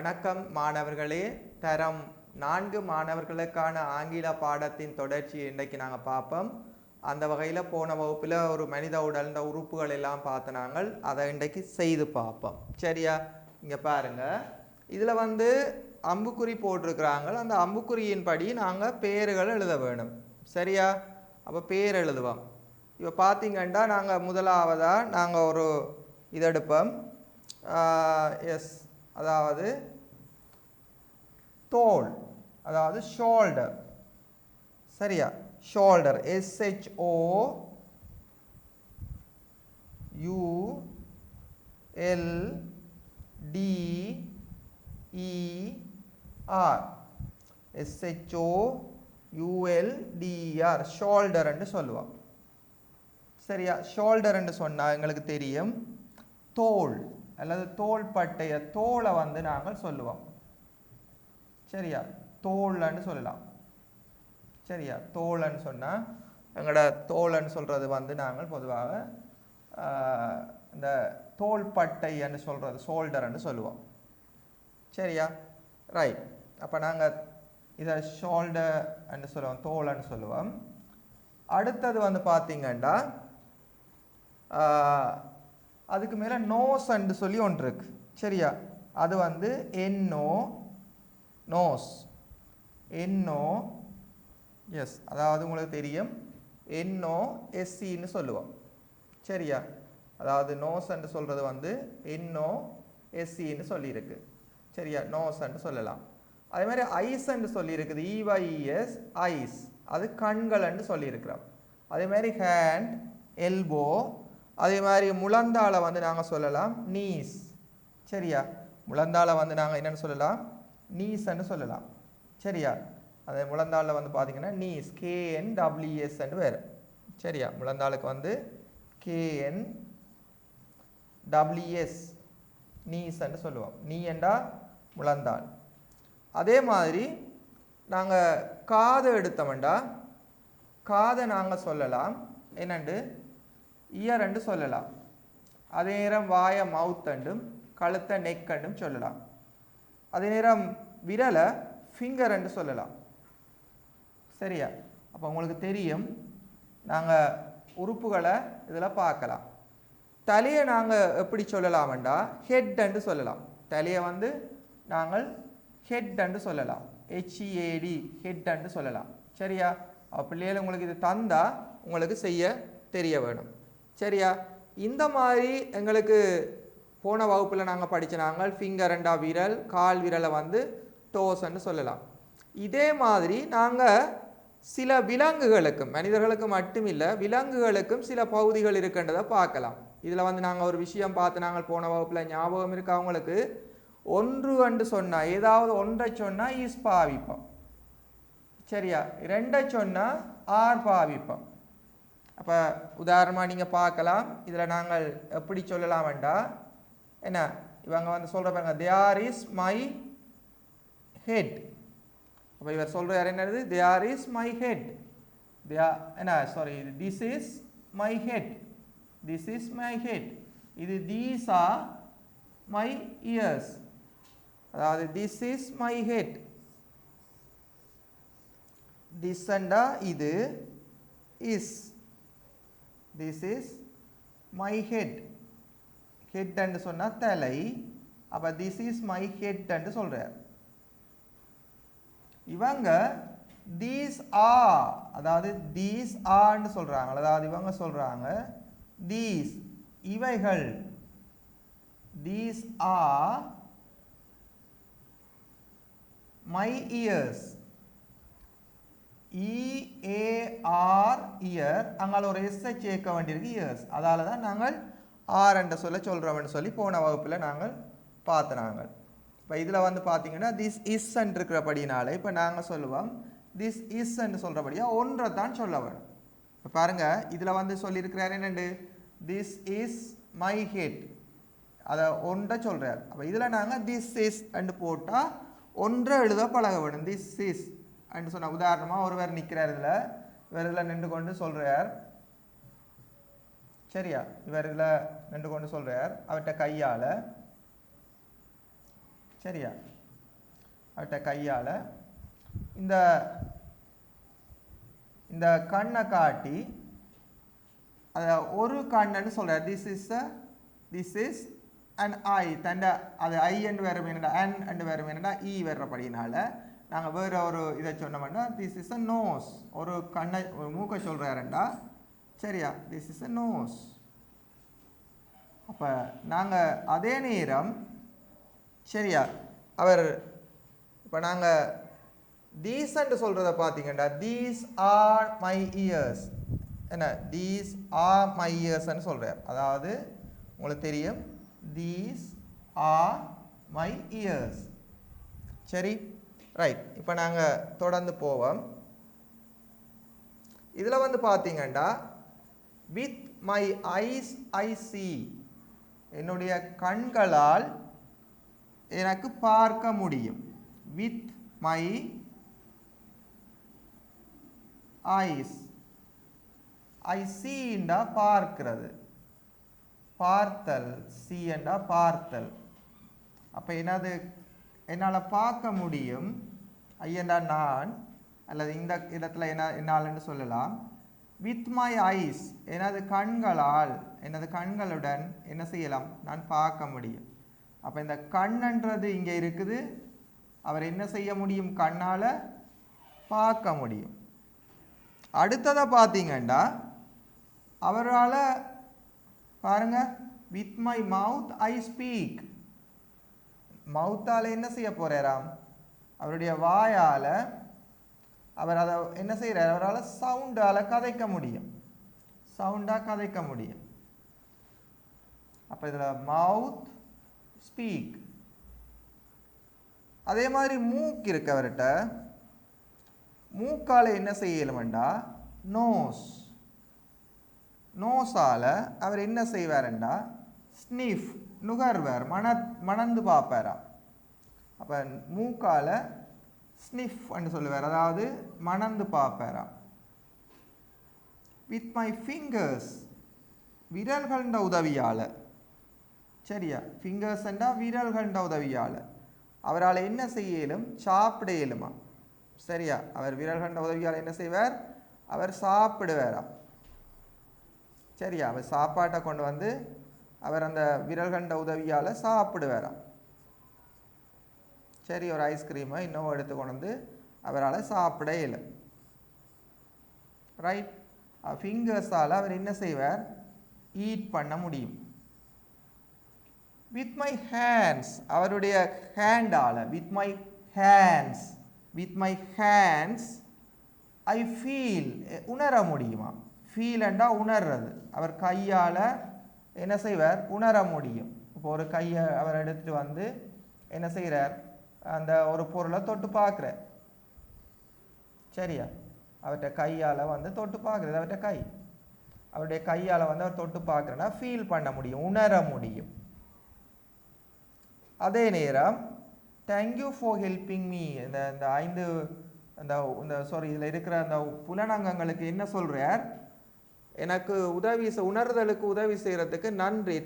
வணக்கம் மாணவர்களே. தரம் 4 மாணவர்களுக்கான ஆங்கில பாடத்தின் தொடர்ச்சி இன்றைக்கு நாங்கள் பார்ப்போம். அந்த வகையில் போன வகுப்பில் ஒரு மனித உடல் உறுப்புகள் எல்லாம் பார்த்து நாங்கள் அதை இன்றைக்கு செய்து பார்ப்போம். சரியா? இங்கே பாருங்கள், இதில் அம்புக்குறி போட்டிருக்கிறாங்க. அந்த அம்புக்குறியின் படி நாங்கள் பேர்கள் எழுத வேணும். சரியா? அப்போ பேர் எழுதுவோம். இப்போ பார்த்தீங்கன்னா நாங்கள் முதலாவதாக நாங்கள் ஒரு இதை எடுப்போம். எஸ், அதாவது தோல், அதாவது ஷோல்டர். சரியா? ஷோல்டர், SHOULDER, ஷோல்டர் என்று சொல்லுவோம். சரியா? ஷோல்டர் என்று சொன்னால் எங்களுக்கு தெரியும் தோல் அல்லது தோள்பட்டைய தோலை நாங்கள் சொல்லுவோம். சரியா? தோல்ன்னு சொல்லலாம். சரியா? தோல்ன்னு சொன்னால் எங்களோட தோல்ன்னு சொல்கிறது நாங்கள் பொதுவாக இந்த தோள்பட்டை என்று சொல்கிறது ஷோல்டர்ன்னு சொல்லுவோம். சரியா? ரைட். அப்போ நாங்கள் இதை ஷோல்டர் என்று சொல்லுவோம், தோல்ன்னு சொல்லுவோம். அடுத்தது பார்த்தீங்கன்னா அதுக்கு மேலே நோஸ் என்று சொல்லி ஒன்று இருக்கு. சரியா? அது நோஸ், எஸ், அதாவது உங்களுக்கு தெரியும் NOSCன்னு சொல்லுவோம். சரியா? அதாவது நோஸ் என்று சொல்கிறது NOSCன்னு சொல்லியிருக்கு. சரியா? நோஸ் என்று சொல்லலாம். அதே மாதிரி ஐஸ் என்று சொல்லியிருக்குது, EYES, ஐஸ், அது கண்கள் என்று சொல்லியிருக்கிறோம். அதே மாதிரி ஹேண்ட், எல்போ, அதே மாதிரி முழந்தாளை நாங்கள் சொல்லலாம் நீஸ். சரியா? முழந்தாளை நாங்கள் என்னென்னு சொல்லலாம், நீஸ்ன்னு சொல்லலாம். சரியா? அதே முழந்தாளில் பார்த்தீங்கன்னா நீஸ், KNWS என்று வேறு. சரியா? முழந்தாளுக்கு KNWS, நீஸ்ன்னு சொல்லுவோம். நீ என்றா முழந்தாள். அதே மாதிரி நாங்கள் காதை எடுத்தோம்டா, காதை நாங்கள் சொல்லலாம் என்னண்டு இயர் என்று சொல்லலாம். அதே நேரம் வாயை மவுத் என்றும் கழுத்தை நெக் என்றும் சொல்லலாம். அதே நேரம் விரலை ஃபிங்கர் என்று சொல்லலாம். சரியா? அப்போ உங்களுக்கு தெரியும் நாங்கள் உறுப்புகளை இதில் பார்க்கலாம். தலையை நாங்கள் எப்படி சொல்லலாம்டா ஹெட் என்று சொல்லலாம். தலையை நாங்கள் ஹெட் என்று சொல்லலாம், HEAD, ஹெட் என்று சொல்லலாம். சரியா? பிள்ளைகள் உங்களுக்கு இது தந்தா உங்களுக்கு செய்ய தெரிய வேணும். சரியா? இந்த மாதிரி எங்களுக்கு போன வகுப்பில் நாங்கள் படித்த நாங்கள் ஃபிங்கர் அண்டா விரல், கால் விரலை டோஸ்ன்னு சொல்லலாம். இதே மாதிரி நாங்கள் சில விலங்குகளுக்கும், மனிதர்களுக்கு மட்டுமில்லை விலங்குகளுக்கும் சில பகுதிகள் இருக்கின்றதை பார்க்கலாம். இதில் நாங்கள் ஒரு விஷயம் பார்த்து நாங்கள் போன வகுப்பில் ஞாபகம் இருக்கு அவங்களுக்கு, ஒன்று என்று சொன்னால் ஏதாவது ஒன்றை சொன்னால் இஸ் பாவிப்போம். சரியா? ரெண்டை சொன்னால் ஆர் பாவிப்போம். அப்போ உதாரணமாக நீங்கள் பார்க்கலாம், இதில் நாங்கள் எப்படி சொல்லலாம்டா என்ன, இவங்க சொல்கிறாங்க தேர் இஸ் மை ஹெட். அப்போ இவர் சொல்கிறார் என்னது, there is my head, this is my head, this is my head. இது தீஸ் ஆர் மை இயர்ஸ், அதாவது this is my head. This அண்டா இது, is, this is my head. Head என்று சொன்னால் தலை. அப்போ திஸ் இஸ் மை ஹெட் என்று சொல்கிறார். இவங்க தீஸ் ஆர், அதாவது தீஸ் ஆர்ன்னு சொல்கிறாங்க. அதாவது இவங்க சொல்கிறாங்க தீஸ், இவைகள், these are my years. EAR, year, அங்கால ஒரு எஸ்ஸை சேர்க்க வேண்டியிருக்கு, இயர்ஸ். அதால தான் நாங்கள் ஆர் என்ற சொல்கிறோம்னு சொல்லி போன வகுப்பில் நாங்கள் பார்த்துனாங்க. இப்போ இதில் பார்த்தீங்கன்னா திஸ் இஸ் என்று இருக்கிறபடினால இப்போ நாங்கள் சொல்லுவோம் திஸ் இஸ் என்று சொல்கிறபடியாக ஒன்றை தான் சொல்ல வேணும். இப்போ பாருங்கள், இதில் சொல்லியிருக்கிறார் என்னண்டு, திஸ் இஸ் மை ஹெட், அதை ஒன்றை சொல்கிறார். அப்போ இதில் நாங்கள் திஸ் இஸ் என்று போட்டால் ஒன்றை எழுத பழக வேணும். திஸ் இஸ் என்று சொன்ன உதாரணமாக ஒருவர் நிற்கிறார், இவர் இதில் நின்று கொண்டு சொல்கிறார். சரியா? இவர் இதில் நின்று கொண்டு சொல்கிறார் அவர்கிட்ட கையால். சரியா? அவர்கிட்ட கையால் இந்த இந்த கண்ணை காட்டி அதை ஒரு கண்ணுன்னு சொல்கிறார். திஸ் இஸ் அண்ட் ஐ தண்ட அது ஐ என்று வேறு வேணுடா அன் என்று வேறு வேணுடா ஈ வர்றபடினால நாங்கள் வேறு ஒரு இதை சொன்னோம்னா திஸ் இஸ் அ நோஸ். ஒரு கண்ணை ஒரு மூக்கை சொல்கிறாருண்டா சரியா, திஸ் இஸ் அ நோஸ். அப்போ நாங்கள் அதே நேரம் சரியா அவர் இப்போ நாங்கள் தீஸ்ன்னு சொல்கிறத பார்த்தீங்கன்னா தீஸ் ஆர் மை இயர்ஸ் என்ன, தீஸ் ஆர் மை இயர்ஸ்ன்னு சொல்கிறார். அதாவது உங்களுக்கு தெரியும் தீஸ் ஆர் மை இயர்ஸ். சரி ரைட். இப்போ நாங்கள் தொடர்ந்து போவோம். இதில் வந்து பார்த்தீங்கன்னா with my ice I C, என்னுடைய கண்களால் எனக்கு பார்க்க முடியும். With my ice I C என்றா பார்க்கிறது, பார்த்தல், சி என்றா பார்த்தல். அப்போ என்னது என்னால் பார்க்க முடியும், ஐயண்டா நான் அல்லது இந்த இடத்துல என்னால்னு சொல்லலாம். வித் மை ஐஸ் எனது கண்களால் எனது கண்களுடன் என்ன செய்யலாம், நான் பார்க்க முடியும். அப்போ இந்த கண்ணுன்றது இங்கே இருக்குது, அவர் என்ன செய்ய முடியும், கண்ணால் பார்க்க முடியும். அடுத்ததாக பார்த்தீங்கன்னா அவரால் பாருங்க with my mouth I speak, மவுத்தால் என்ன செய்ய போகிறாராம், அவருடைய வாயால் அவர் அதை என்ன செய்கிறார், அவரால் சவுண்டால் கதைக்க முடியும், சவுண்டாக கதைக்க முடியும். அப்போ இதில் மவுத் ஸ்பீக். அதே மாதிரி மூக்கு இருக்கு அவர்கிட்ட, மூக்கால் என்ன செய்யலுமெண்டா நோஸ், நோஸால் அவர் என்ன செய்வார்ண்டா ஸ்னிஃப் நுகர்வர், மணந்து பார்ப்பாரா. அப்போ மூக்கால் ஸ்னிஃப் என்று சொல்லுவார், அதாவது மணந்து பார்ப்பாரா. வித் மை ஃபிங்கர்ஸ் விரல்கள உதவியால், சரியா, ஃபிங்கர்ஸ்ண்டா விரல்கள உதவியால் அவரால் என்ன செய்யலும், சாப்பிட இயலுமா. சரியா, அவர் விரல்கள உதவியால் என்ன செய்வார், அவர் சாப்பிடுவாரா. சரியா, அவர் சாப்பாட்டை கொண்டு வந்து அவர் அந்த விரல்கள உதவியால் சாப்பிடுவாராம். சரி, ஒரு ஐஸ்கிரீமை இன்னும் எடுத்து கொண்டு வந்து அவரால் சாப்பிட இல்லை. ரைட், ஃபிங்கர்ஸால் அவர் என்ன செய்வார், ஈட் பண்ண முடியும். வித் மை ஹேண்ட்ஸ் அவருடைய ஹேண்டால், with my hands, with my hands I feel உணர முடியுமா. ஃபீல்ண்டா உணர்றது, அவர் கையால் என்ன செய்வார், உணர முடியும். இப்போ ஒரு கையை அவர் எடுத்துகிட்டு வந்து என்ன செய்கிறார், அந்த ஒரு பொருளை தொட்டு பார்க்குறார். சரியா, அவர்கிட்ட கையால் வந்து தொட்டு பார்க்குறது, அவர்கிட்ட கை, அவருடைய கையால் வந்து அவர் தொட்டு பார்க்குறேன்னா ஃபீல் பண்ண முடியும், உணர முடியும். அதே நேரம் தேங்க்யூ ஃபார் ஹெல்பிங் மீ, இந்த இந்த 5 இந்த சாரி இதில் இருக்கிற அந்த புலனங்கங்களுக்கு என்ன சொல்கிறார், எனக்கு உதவி உணர்தலுக்கு உதவி செய்கிறதுக்கு நன்றி,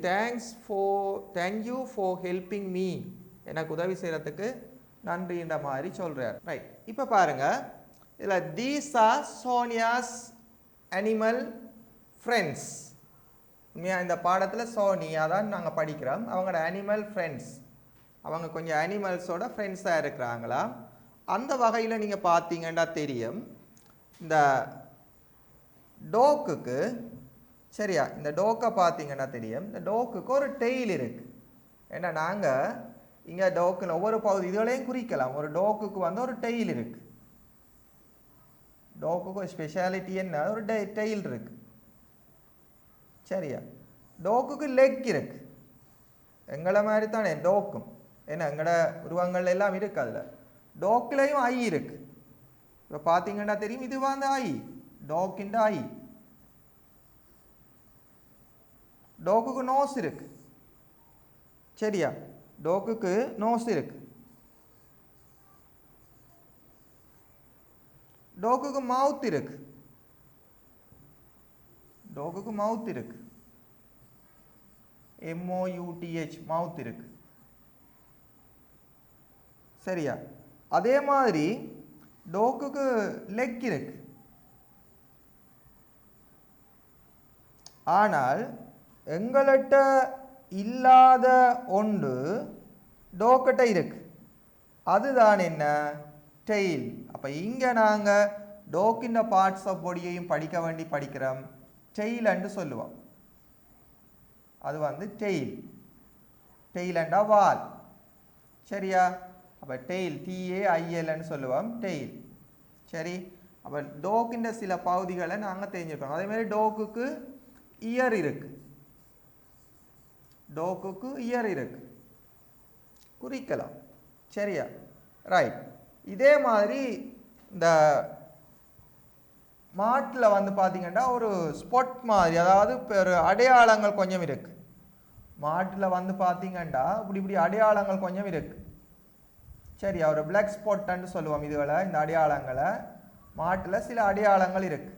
தேங்க்யூ ஃபார் ஹெல்பிங் மீ, எனக்கு உதவி செய்கிறதுக்கு நன்றின்ற மாதிரி சொல்கிறார். ரைட், இப்போ பாருங்கள் இதில் these are Sonia's animal friends. உண்மையாக இந்த பாடத்தில் சோனியா தான் நாங்கள் படிக்கிறோம், அவங்களோட அனிமல் ஃப்ரெண்ட்ஸ், அவங்க கொஞ்சம் அனிமல்ஸோட ஃப்ரெண்ட்ஸாக இருக்கிறாங்களா. அந்த வகையில் நீங்கள் பார்த்தீங்கன்னா தெரியும், இந்த டோக்குக்கு, சரியா, இந்த டோக்கை பார்த்தீங்கன்னா தெரியும், இந்த டோக்குக்கு ஒரு டெய்ல் இருக்குது. ஏன்னா நாங்கள் இங்கே டோக்கில் ஒவ்வொரு பகுதி இதுகளையும் குறிக்கலாம். ஒரு டோக்குக்கு வந்து ஒரு டெய்ல் இருக்குது, டோக்குக்கு ஒரு ஸ்பெஷாலிட்டி என்ன, ஒரு டெய்ல் இருக்குது. சரியா, டோக்குக்கு லெக் இருக்கு, எங்களை மாதிரி தானே டோக்கும், ஏன்னா எங்களோட உருவங்கள் எல்லாம் இருக்குது, அதில் டோக்குலையும் ஐ இருக்கு. இப்போ பார்த்தீங்கன்னா தெரியும், இது வந்து ஐ, டோக்கின்ற ஐ. டோக்குக்கு நோஸ் இருக்கு, சரியா, டோக்குக்கு நோஸ் இருக்கு. டோக்குக்கு மவுத் இருக்கு, டோக்குக்கு மவுத் இருக்கு, MOUTH மவுத் இருக்கு. சரியா, அதே மாதிரி டாக்குக்கு லெக் இருக்கு. ஆனால் எங்கள்கிட்ட இல்லாத ஒன்று டாக்கிட்ட இருக்கு. அதுதான் என்ன? டெயில். அப்போ இங்கே நாங்கள் டாக்கின் பார்ட்ஸ் ஆஃப் பாடியையும் படிக்கிறோம். டெயில்ன்னு சொல்லுவோம். அது வந்து டெயில். டெயில்ண்டா வால். சரியா? அப்போ டெயில் TAILன்னு சொல்லுவோம். டெயில். சரி. அப்போ டாக்கின் சில பகுதிகளை நாங்கள் தெரிஞ்சுக்கிறோம். அதே மாதிரி டாக்குக்கு இயர் இருக்கு. டாக்குக்கு இயர் இருக்கு, குறிக்கலாம். சரியா? ரைட். இதே மாதிரி இந்த மாட்டில் வந்து பார்த்தீங்கன்னா ஒரு ஸ்பாட் மாதிரி, அதாவது ஒரு அடையாளங்கள் கொஞ்சம் இருக்கு. மாட்டில் வந்து பார்த்தீங்கன்னா இப்படி அடையாளங்கள் கொஞ்சம் இருக்கு. சரியா? ஒரு பிளாக் ஸ்பாட்ன்னு சொல்லுவோம். இதுகளை இந்த அடையாளங்களை மாட்டில் சில அடையாளங்கள் இருக்கு.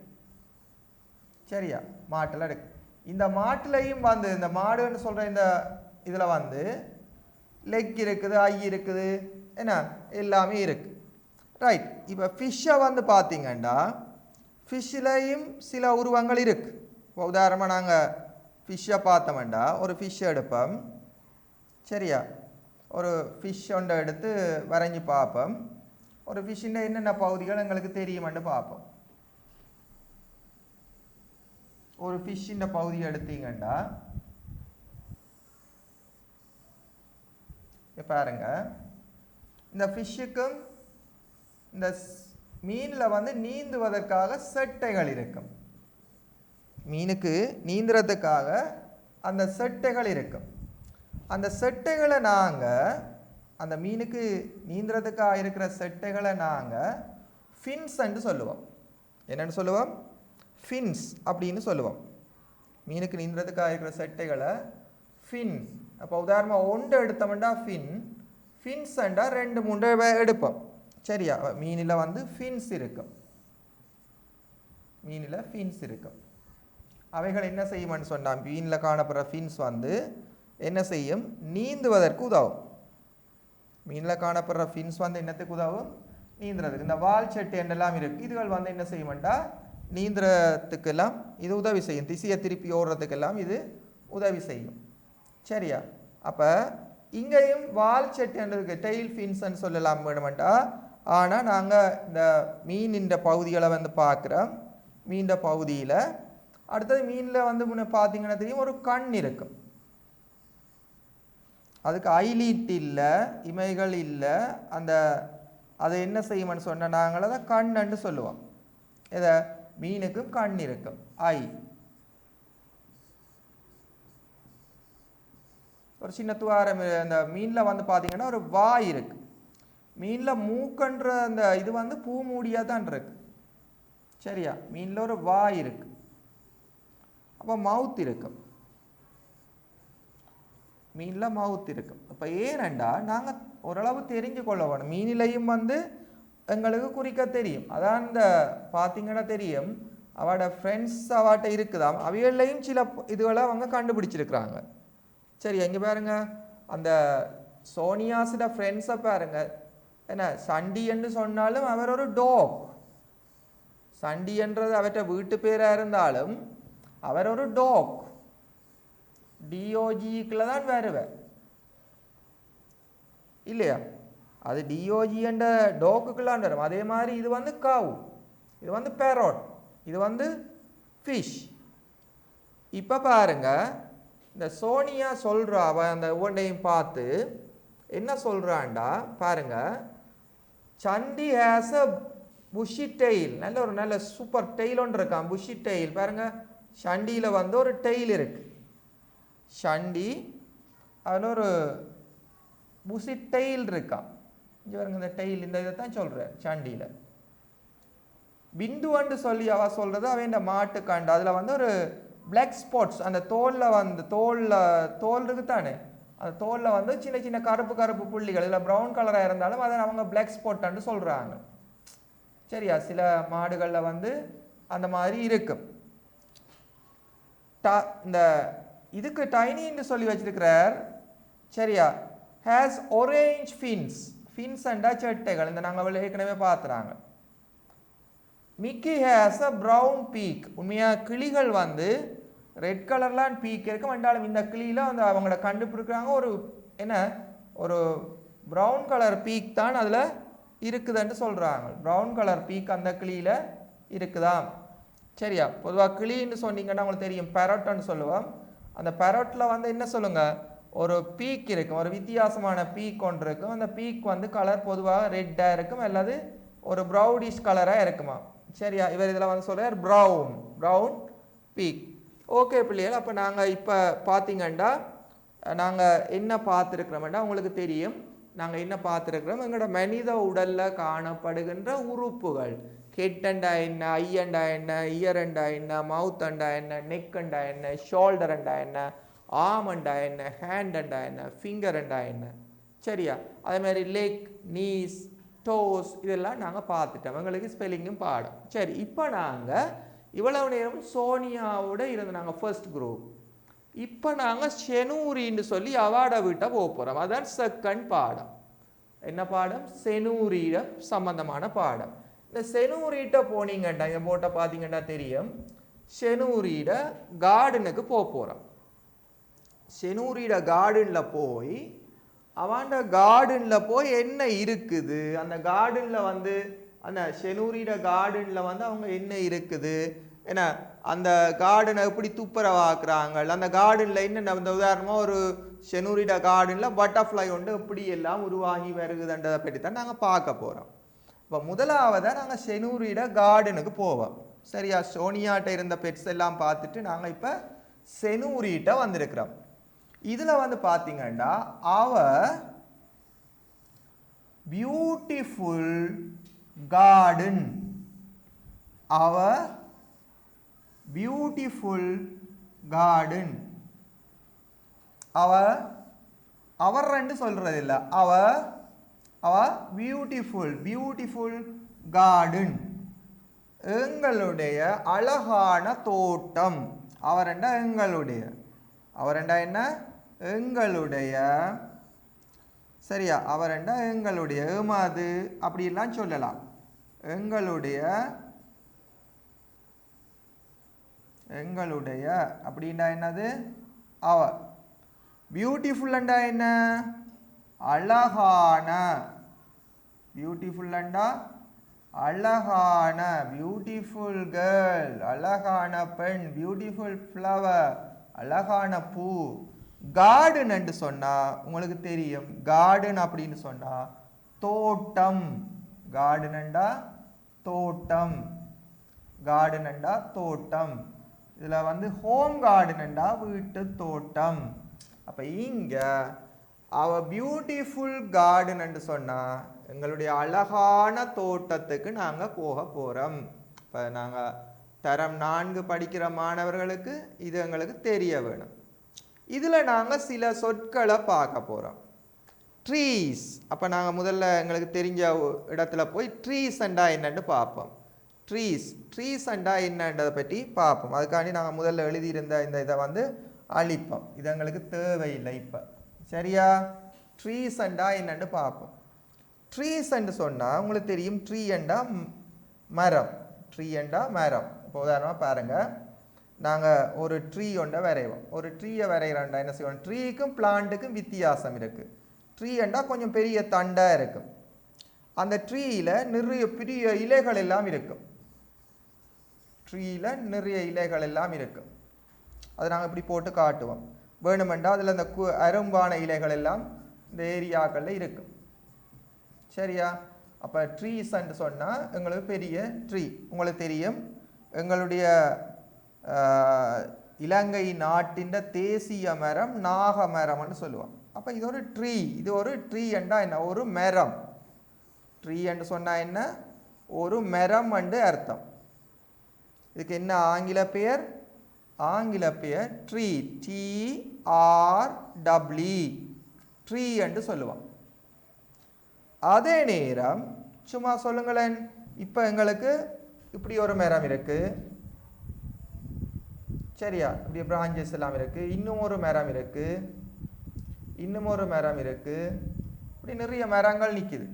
சரியா? மாட்டில் இருக்கு. இந்த மாட்டிலையும் வந்து இந்த மாடுன்னு சொல்கிற இந்த இதில் வந்து லெக் இருக்குது, ஐ இருக்குது, என்ன எல்லாமே இருக்கு. ரைட். இப்போ ஃபிஷ்ஷை வந்து பார்த்தீங்கன்னா ஃபிஷ்ஷிலையும் சில உருவங்கள் இருக்கு. இப்போ உதாரணமாக நாங்கள் ஃபிஷ்ஷை பார்த்தோம்டா ஒரு ஃபிஷ்ஷை எடுப்போம். சரியா? ஒரு ஃபிஷ் ஒன்றை எடுத்து வரைஞ்சி பார்ப்போம். ஒரு ஃபிஷ்ஷின் என்னென்ன பகுதிகள் எங்களுக்கு தெரியுமென்று பார்ப்போம். ஒரு ஃபிஷ்ஷின் பகுதியை எடுத்தீங்கன்னா பாருங்க, இந்த ஃபிஷ்ஷுக்கும் இந்த மீனில் வந்து நீந்துவதற்காக செட்டைகள் இருக்கும். மீனுக்கு நீந்துறதுக்காக அந்த செட்டைகள் இருக்கும். அந்த செட்டைகளை நாங்கள், அந்த மீனுக்கு நீந்துறதுக்காக இருக்கிற செட்டைகளை நாங்கள் ஃபின்ஸ்ன்னு சொல்லுவோம். என்னென்னு சொல்லுவோம்? ஃபின்ஸ் அப்படின்னு சொல்லுவோம். மீனுக்கு நீந்துறதுக்காக இருக்கிற செட்டைகளை ஃபின். அப்போ உதாரணமாக ஒன்று எடுத்தோம்னா ஃபின், ஃபின்ஸ்ண்டா 2-3 எடுப்போம். சரியா? மீனில் வந்து ஃபின்ஸ் இருக்கும். மீனில் ஃபின்ஸ் இருக்கும். அவைகள் என்ன செய்யும்னு சொன்னால், மீனில் காணப்படுற ஃபின்ஸ் வந்து என்ன செய்யும்? நீந்துவதற்கு உதவும். மீனில் காணப்படுற ஃபின்ஸ் வந்து என்னத்துக்கு உதவும்? நீந்துறதுக்கு. இந்த வால் செட்டு என்றெல்லாம் இருக்கு. இதுகள் வந்து என்ன செய்யும்டா நீந்துறதுக்கெல்லாம் இது உதவி செய்யும். திசையை திருப்பி ஓடுறதுக்கெல்லாம் இது உதவி செய்யும். சரியா? அப்போ இங்கேயும் வால் செட்டு என்றதுக்கு டெயில் ஃபின்ஸ்ன்னு சொல்லலாம் வேணுமெண்டா. ஆனால் நாங்கள் இந்த மீனின் பகுதிகளை வந்து பார்க்குறோம். மீன் பகுதியில் அடுத்தது மீனில் வந்து முன்ன பார்த்தீங்கன்னா தெரியும் ஒரு கண் இருக்கும். அதுக்கு ஐலீட் இல்லை, இமைகள் இல்லை. அதை என்ன செய்யும்னு சொன்னால் நாங்கள் அதை கண்ணுன்னு சொல்லுவோம். இதை மீனுக்கும் கண் இருக்கும், ஐ. ஒரு சின்ன துவாரம். அந்த மீனில் வந்து பார்த்தீங்கன்னா ஒரு வாய் இருக்கு. மீனில் மூக்கன்ற அந்த இது வந்து பூ மூடியாக தான் இருக்கு. சரியா? மீனில் ஒரு வாய் இருக்கு. அப்போ மவுத் இருக்கும். மீனில் மவுத் இருக்கும். அப்போ ஏனண்டா நாங்கள் ஓரளவு தெரிஞ்சு கொள்ள வேணும். மீனிலையும் வந்து எங்களுக்கு குறிக்க தெரியும். அதான் இந்த பார்த்தீங்கன்னா தெரியும், அவட ஃப்ரெண்ட்ஸ் அவாட்ட இருக்குதாம். அவைகளையும் சில இதுகளை அவங்க கண்டுபிடிச்சிருக்கிறாங்க. சரி, இங்கே பாருங்க, அந்த சோனியாஸோட ஃப்ரெண்ட்ஸை பாருங்க. என்ன சண்டின்னு சொன்னாலும் அவர் ஒரு டாக். சண்டி என்றது அவற்ற வீட்டு பேராக இருந்தாலும் அவர் ஒரு டாக். டிஓஜிக்குள்ள தான் வருவார் இல்லையா? அது டிஓஜி என்ற டாக்குக்குள்ளான் வரும். அதே மாதிரி இது வந்து கவ், இது வந்து பேரோட், இது வந்து ஃபிஷ். இப்போ பாருங்க, இந்த சோனியா சொல்கிறா, அவன் அந்த ஒவ்வொன்றையும் பார்த்து என்ன சொல்கிறான்டா பாருங்க. சண்டி ஹேஸ் அ புஷி டெயில். நல்ல சூப்பர் டெயில் ஒன்று இருக்கான், புஷி டெயில். பாருங்க, சண்டியில் வந்து ஒரு டெயில் இருக்கு. சண்டி அதில் ஒரு புஷி டெயில் இருக்கான். இங்கே பாருங்க, இந்த டெயில், இந்த இதை தான் சொல்கிறேன் சண்டியில். பிந்துவண்டு சொல்லி அவ சொல்கிறது அவன் இந்த மாட்டுக்காண்டு. அதில் வந்து ஒரு பிளாக் ஸ்பாட்ஸ் அந்த தோலில் வந்து தோல் இருக்குத்தானே, அந்த தோலில் வந்து சின்ன சின்ன கருப்பு கருப்பு புள்ளிகள், இதில் ப்ரௌன் கலராக இருந்தாலும் அதை அவங்க பிளாக் ஸ்பாட்டான்னு சொல்கிறாங்க. சரியா? சில மாடுகளில் வந்து அந்த மாதிரி இருக்கும். இந்த இதுக்கு டைனின்னு சொல்லி வச்சிருக்கிறார். சரியா? Has orange fins. ஃபின்ஸ் அண்டா செட்டைகள் இந்த நாங்கள் ஏற்கனவே பார்த்துறாங்க. Mickey has a brown beak. உண்மையாக கிளிகள் வந்து ரெட் கலர்லாம் பீக் இருக்கும். ரெண்டாலும் இந்த கிளியில் வந்து அவங்கள கண்டுபிடிக்கிறாங்க ஒரு என்ன ஒரு ப்ரௌன் கலர் பீக் தான் அதில் இருக்குதுன்னு சொல்கிறாங்க. ப்ரௌன் கலர் பீக் அந்த கிளியில் இருக்குதா? சரியா? பொதுவாக கிளின்னு சொன்னீங்கன்னா உங்களுக்கு தெரியும் பேரட்னு சொல்லுவோம். அந்த பேரட்டில் வந்து என்ன சொல்லுங்கள், ஒரு பீக் இருக்கும், ஒரு வித்தியாசமான பீக் ஒன்று இருக்கும். அந்த பீக் வந்து கலர் பொதுவாக ரெட்டாக இருக்கும் அல்லது ஒரு ப்ரௌனிஷ் கலராக இருக்குமா? சரியா? இவர் இதில் வந்து சொல்கிறார் ப்ரௌன் பீக். ஓகே பிள்ளைகள், அப்போ நாங்கள் இப்போ பார்த்தீங்கன்னா நாங்கள் என்ன பார்த்துருக்குறோம்னா உங்களுக்கு தெரியும். நாங்கள் என்ன பார்த்துருக்குறோம், எங்களோட மனித உடலில் காணப்படுகின்ற உறுப்புகள். ஹெட்டண்டா என்ன, ஐயண்டா என்ன, இயரண்டா என்ன, மவுத்தண்டா என்ன, நெக்கண்டா என்ன, ஷோல்டரண்டா என்ன, ஆர்மண்டா என்ன, ஹேண்டண்டா என்ன, ஃபிங்கரண்டா என்ன. சரியா? அதே மாதிரி லெக், நீஸ், டோஸ் இதெல்லாம் நாங்கள் பார்த்துட்டோம். எங்களுக்கு ஸ்பெல்லிங்கும் பாடம். சரி, இப்போ நாங்கள் இவ்வளவு நேரம் சோனியாவோட இருந்து நாங்கள் ஃபர்ஸ்ட் குரூப். இப்போ நாங்கள் செனூரின்னு சொல்லி அவார்டை விட்ட போக போகிறோம். அதான் செகண்ட் பாடம். என்ன பாடம்? செனூரியிட சம்பந்தமான பாடம். இந்த செனூரிட்ட போனீங்கண்டா இந்த போட்டை பார்த்தீங்கன்னா தெரியும். செனூரியிட கார்டனுக்கு போக போகிறோம். செனூரியிட கார்டனில் போய் அவன்ட கார்டனில் போய் என்ன இருக்குது, அந்த கார்டனில் வந்து அந்த செனூரியிட கார்டனில் வந்து அவங்க என்ன இருக்குது, ஏன்னா அந்த கார்டனை எப்படி துப்புரவாக்குறாங்க, அந்த கார்டனில் என்ன இந்த உதாரணமாக ஒரு செனூரிட கார்டனில் பட்டர்ஃப்ளை ஒன்று எப்படி எல்லாம் உருவாகி வருகுதுன்றதை பற்றி தான் நாங்கள் பார்க்க போகிறோம். இப்போ முதலாவதாக நாங்கள் செனூரிட கார்டனுக்கு போவோம். சரியா? சோனியாட்ட இருந்த பெட்ஸ் எல்லாம் பார்த்துட்டு நாங்கள் இப்போ செனூரிட்ட வந்திருக்கிறோம். இதில் வந்து பார்த்தீங்கன்னா அவ பியூட்டிஃபுல் கார்டன், அவ பியூட்டிஃபுல் கார்டன், அவர் ரெண்டு சொல்றது இல்லை, அவ பியூட்டிஃபுல் கார்டன், எங்களுடைய அழகான தோட்டம். அவரெண்டா எங்களுடைய, அவரெண்டா என்ன எங்களுடைய. சரியா? அவரெண்டா எங்களுடைய, ஏமாது அப்படிலாம் சொல்லலாம். எங்களுடைய அப்படின்னா என்னது? அவர். பியூட்டிஃபுல்லண்டா என்ன? அழகான. பியூட்டிஃபுல்லண்டா அழகான. பியூட்டிஃபுல் கேர்ள் அழகான பெண். பியூட்டிஃபுல் ஃப்ளவர் அழகான பூ. கார்டன் என்று சொன்னா உங்களுக்கு தெரியும், கார்டன் அப்படின்னு சொன்னா தோட்டம். கார்டன்டா தோட்டம், கார்டன்டா தோட்டம். இதுல வந்து ஹோம் கார்டன்டா வீட்டு தோட்டம். அப்ப இங்க அவ பியூட்டிஃபுல் கார்டன் என்று சொன்னா எங்களுடைய அழகான தோட்டத்துக்கு நாங்க போக போறோம். இப்ப நாங்க தரம் 4 படிக்கிற மாணவர்களுக்கு இது எங்களுக்கு தெரிய வேணும். இதுல நாங்க சில சொற்களை பார்க்க போறோம். ட்ரீஸ். அப்ப நாங்க முதல்ல எங்களுக்கு தெரிஞ்ச இடத்துல போய் ட்ரீஸ் அண்டா என்னன்னு பார்ப்போம். ட்ரீஸ் அண்டா என்னன்றதை பற்றி பார்ப்போம். அதுக்காண்டி நாங்கள் முதல்ல எழுதியிருந்த இந்த இதை வந்து அழிப்போம். இது எங்களுக்கு தேவையில்லை இப்போ. சரியா? ட்ரீஸ் அண்டா என்னன்னு பார்ப்போம். ட்ரீஸ் என்று சொன்னால் உங்களுக்கு தெரியும், ட்ரீ அண்டா மரம். ட்ரீ அண்டா மரம். இப்போ உதாரணமாக பாருங்கள், நாங்கள் ஒரு ட்ரீ ஒன்றை வரைவோம். ஒரு ட்ரீயை வரைகிறோண்டா என்ன செய்வோம்? ட்ரீக்கும் பிளான்ட்டுக்கும் வித்தியாசம் இருக்குது. ட்ரீ அண்டா கொஞ்சம் பெரிய தண்டாக இருக்கும். அந்த ட்ரீயில் நிறைய பெரிய இலைகள் எல்லாம் இருக்கும். ட்ரீயில் நிறைய இலைகள் எல்லாம் இருக்கும். அதை நாங்கள் இப்படி போட்டு காட்டுவோம். வேணுமெண்டா அதில் இந்த அரும்பான இலைகள் எல்லாம் இந்த ஏரியாக்களில் இருக்கும். சரியா? அப்போ ட்ரீஸ்ன்னு சொன்னால் எங்களுக்கு பெரிய ட்ரீ. உங்களுக்கு தெரியும், எங்களுடைய இலங்கை நாட்டின் தேசிய மரம் நாக மரம்னு சொல்லுவோம். அப்போ இது ஒரு ட்ரீ. இது ஒரு ட்ரீ என்றா என்ன? ஒரு மரம். ட்ரீ என்று சொன்னால் என்ன? ஒரு மரம் என்று அர்த்தம். இதுக்கு என்ன ஆங்கில பெயர்? ஆங்கில பெயர் ட்ரீ. TREE, ட்ரீ என்று சொல்லுவோம். அதே நேரம் சும்மா சொல்லுங்களேன், இப்போ எங்களுக்கு இப்படி ஒரு மரம் இருக்கு. சரியா? இப்படி பிரான்ச்சஸ் எல்லாம் இருக்கு. இன்னும் ஒரு மரம் இருக்கு, இன்னும் ஒரு மரம் இருக்கு, இப்படி நிறைய மரங்கள் நிற்குது.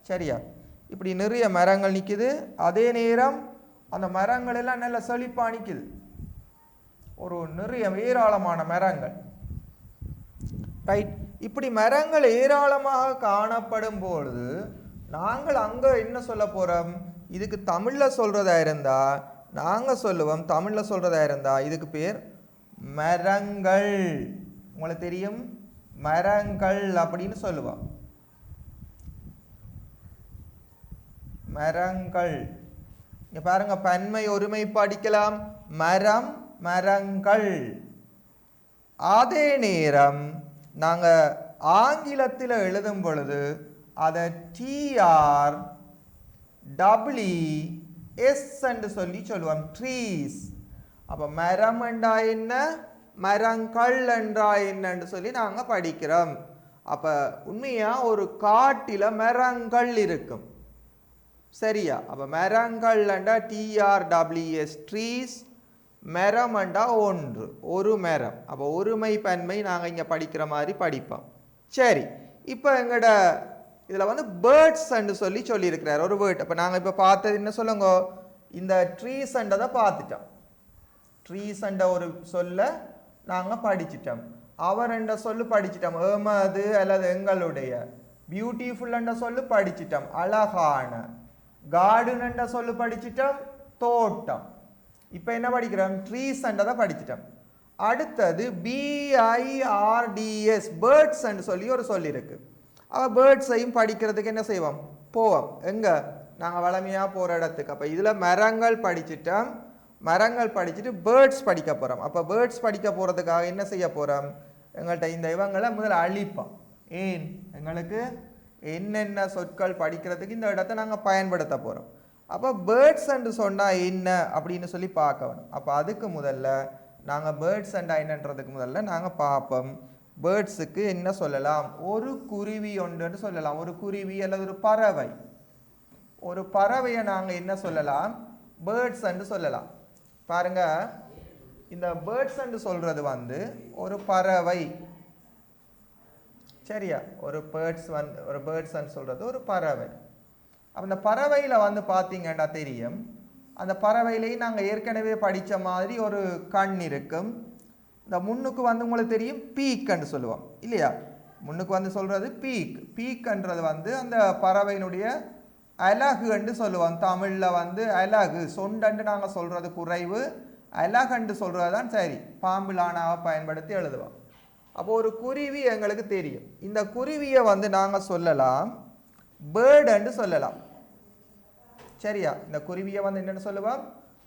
சரியா? இப்படி நிறைய மரங்கள் நிற்குது. அதே நேரம் அந்த மரங்கள் எல்லாம் நல்ல செழிப்பா நிற்குது. ஒரு நிறைய ஏராளமான மரங்கள். ரைட்? இப்படி மரங்கள் ஏராளமாக காணப்படும் பொழுது நாங்கள் அங்க என்ன சொல்ல போறோம்? இதுக்கு தமிழ்ல சொல்றதா இருந்தா நாங்க சொல்லுவோம், தமிழ்ல சொல்றதா இருந்தா இதுக்கு பேர் மரங்கள். உங்களுக்கு தெரியும், மரங்கள் அப்படின்னு சொல்லுவோம். மரங்கள். இங்க பாருங்க, பன்மை ஒருமை படிக்கலாம், மரம் மரங்கள். அதே நேரம் நாங்க ஆங்கிலத்தில் எழுதும் பொழுது அதை TREES என்று சொல்லி சொல்லுவோம், ட்ரீஸ். அப்ப மரம் என்றா என்ன, மரங்கள் என்றா என்னன்னு சொல்லி நாங்க படிக்கிறோம். அப்ப உண்மையா ஒரு காட்டில மரங்கள் இருக்கும். சரியா? அப்ப மரங்கள் என்றா TREES, ட்ரீஸ். மரம் என்றா ஒன்று, ஒரு மரம். அப்போ ஒருமை பன்மை நாங்கள் இங்கே படிக்கிற மாதிரி படிப்போம். சரி, இப்போ எங்கட இதில் வந்து பேர்ட்ஸ் என்று சொல்லி சொல்லியிருக்கிறார் ஒரு வேர்ட். அப்போ நாங்கள் இப்போ பார்த்தது என்ன சொல்லுங்க, இந்த ட்ரீஸ் என்றதை பார்த்துட்டோம். ட்ரீஸ் என்ற ஒரு சொல்ல நாங்கள் படிச்சிட்டோம். அவர் என்ற சொல்லு படிச்சிட்டோம், ஏமது அல்லது எங்களுடைய. பியூட்டிஃபுல் என்ற சொல்லு படிச்சிட்டோம், அழகான. கார்டன் என்ற சொல்லு படிச்சிட்டோம், தோட்டம். இப்போ என்ன படிக்கிறோம், ட்ரீஸ் என்றதை படிச்சிட்டோம். அடுத்தது BIRDS, பேர்ட்ஸ் என்று சொல்லி ஒரு சொல் இருக்கு. பேர்ட்ஸையும் படிக்கிறதுக்கு என்ன செய்வோம், போவோம். எங்க, நாங்கள் வளமையாக போகிற இடத்துக்கு. அப்போ இதில் மரங்கள் படிச்சிட்டோம். மரங்கள் படிச்சுட்டு பேர்ட்ஸ் படிக்க போகிறோம். அப்போ பேர்ட்ஸ் படிக்க போகிறதுக்காக என்ன செய்ய போகிறோம், எங்கள்கிட்ட இந்த இவங்களை முதல்ல அழிப்போம். ஏன், எங்களுக்கு என்னென்ன சொற்கள் படிக்கிறதுக்கு இந்த இடத்த நாங்கள் பயன்படுத்த போகிறோம். அப்போ பேர்ட்ஸ் என்று சொன்னால் என்ன அப்படின்னு சொல்லி பார்க்க வேணும். அப்போ அதுக்கு முதல்ல நாங்கள் பேர்ட்ஸ் என்றா என்னன்றதுக்கு முதல்ல நாங்கள் பார்ப்போம். பேர்ட்ஸுக்கு என்ன சொல்லலாம், ஒரு குருவி ஒன்றுன்னு சொல்லலாம். ஒரு குருவி அல்லது ஒரு பறவை. ஒரு பறவையை நாங்கள் என்ன சொல்லலாம், பேர்ட்ஸ் என்று சொல்லலாம். பாருங்க, இந்த பேர்ட்ஸ் என்று சொல்றது வந்து ஒரு பறவை. சரியா? ஒரு பேர்ட்ஸ் சொல்றது ஒரு பறவை. அப்போ இந்த பறவையில் வந்து பார்த்தீங்கன்னா தெரியும், அந்த பறவையிலையும் நாங்கள் ஏற்கனவே படித்த மாதிரி ஒரு கண் இருக்கும். இந்த முன்னுக்கு வந்து உங்களுக்கு தெரியும் பீக்குன்னு சொல்லுவோம் இல்லையா? முன்னுக்கு வந்து சொல்கிறது பீக். பீக்குன்றது வந்து அந்த பறவையினுடைய அலகு என்று சொல்லுவோம். தமிழில் வந்து அலகு, சொண்டன்று நாங்கள் சொல்கிறது குறைவு, அலகன்று சொல்கிறது தான் சரி. பாம்பிலானாவை பயன்படுத்தி எழுதுவோம். அப்போ ஒரு குருவி எங்களுக்கு தெரியும். இந்த குருவியை வந்து நாங்கள் சொல்லலாம் பேர்டு என்று சொல்லலாம். சரியா? இந்த குருவியை வந்து என்னன்னு சொல்லுவோம்,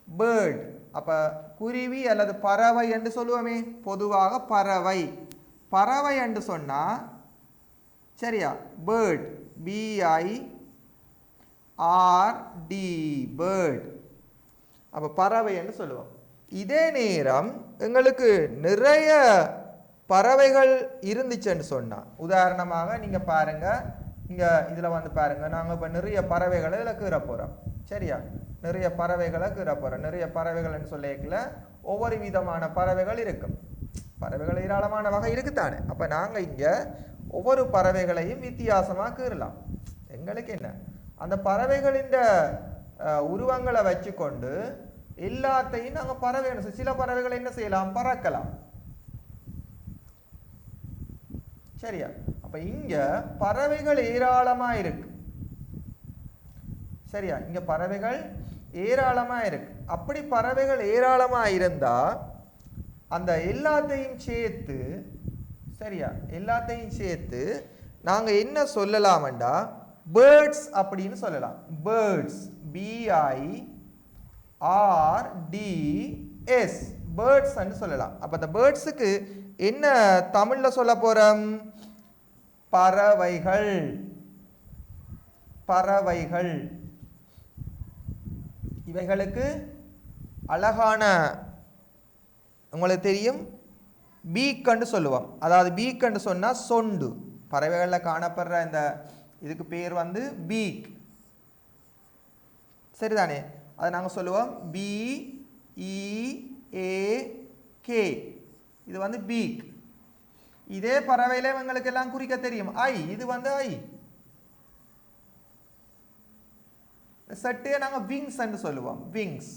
பேர்டு. அப்ப குருவி அல்லது பறவை என்று சொல்லுவோமே, பொதுவாக பறவை. பறவை என்று சொன்னா சரியா, பேர்ட், BIRD, பேர்ட். அப்ப பறவை என்று சொல்லுவோம். இதே நேரம் எங்களுக்கு நிறைய பறவைகள் இருந்துச்சுன்னு சொன்னா, உதாரணமாக நீங்க பாருங்க, இங்க இதுல வந்து பாருங்க, நாங்க இப்ப நிறைய பறவைகளை இதுல கீற போறோம். சரியா? நிறைய பறவைகளை கீற போறோம். நிறைய பறவைகள்னு சொல்லிக்கல, ஒவ்வொரு விதமான பறவைகள் இருக்கும். பறவைகள் ஏராளமான வகை இருக்குத்தானே. அப்ப நாங்க இங்க ஒவ்வொரு பறவைகளையும் வித்தியாசமா கீறலாம். எங்களுக்கு என்ன, அந்த பறவைகளின் உருவங்களை வச்சுக்கொண்டு எல்லாத்தையும் நாங்க பறவை, சில பறவைகளை என்ன செய்யலாம், பறக்கலாம். சரியா? அப்ப இங்க பறவைகள் ஏராளமா இருக்கு. சரியா? இங்க பறவைகள் ஏராளமா இருக்கு. அப்படி பறவைகள் ஏராளமா இருந்தா அந்த எல்லாத்தையும் சேர்த்து, சரியா, எல்லாத்தையும் சேர்த்து நாங்க என்ன சொல்லலாம்டா, பேர்ட்ஸ் அப்படின்னு சொல்லலாம். பேர்ட்ஸ், BIRDS, பேர்ட்ஸ் சொல்லலாம். அப்ப அந்த பேர்ட்ஸுக்கு என்ன தமிழ்ல சொல்ல போறோம், பறவைகள். பறவைகள். இவைகளுக்கு அழகான, உங்களுக்கு தெரியும், பீக்கன்னு சொல்லுவோம். அதாவது பீக்கன்னு சொன்னா சொண்டு. பறவைகளில் காணப்படுற இந்த இதுக்கு பேர் வந்து பீக். சரிதானே? அதை நாங்கள் சொல்லுவோம் BEAK. இது வந்து பீக். இதே பறவையில உங்களுக்கு எல்லாம் குறிக்க தெரியும் ஐ, இது வந்து ஐ. சட்டையை நாங்கள் விங்ஸ் என்று சொல்லுவோம், விங்ஸ்.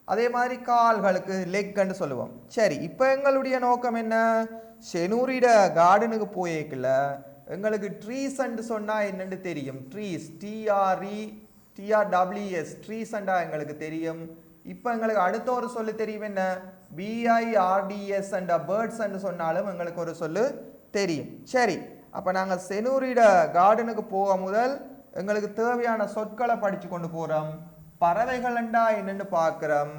அதே மாதிரி கால்களுக்கு லெக் என்று சொல்லுவோம். சரி, இப்போ எங்களுடைய நோக்கம் என்ன? ஷெனூரிட கார்டனுக்கு போயிருக்கல எங்களுக்கு ட்ரீஸ் என்று சொன்னா என்னன்னு தெரியும். ட்ரீஸ், TREES, ட்ரீஸ் என்றா எங்களுக்கு தெரியும். இப்போ எங்களுக்கு அடுத்த ஒரு சொல்லு தெரியும், என்ன? BIRDS என்ற பேர்ட்ஸ் என்று சொன்னாலும் எங்களுக்கு ஒரு சொல்லு தெரியும். சரி, அப்போ நாங்கள் ஷெனூரிட கார்டனுக்கு போக முதல் எங்களுக்கு தேவையான சொற்களை படித்து கொண்டு போகிறோம். பறவைகள் என்றா என்னென்னு பார்க்குறோம்,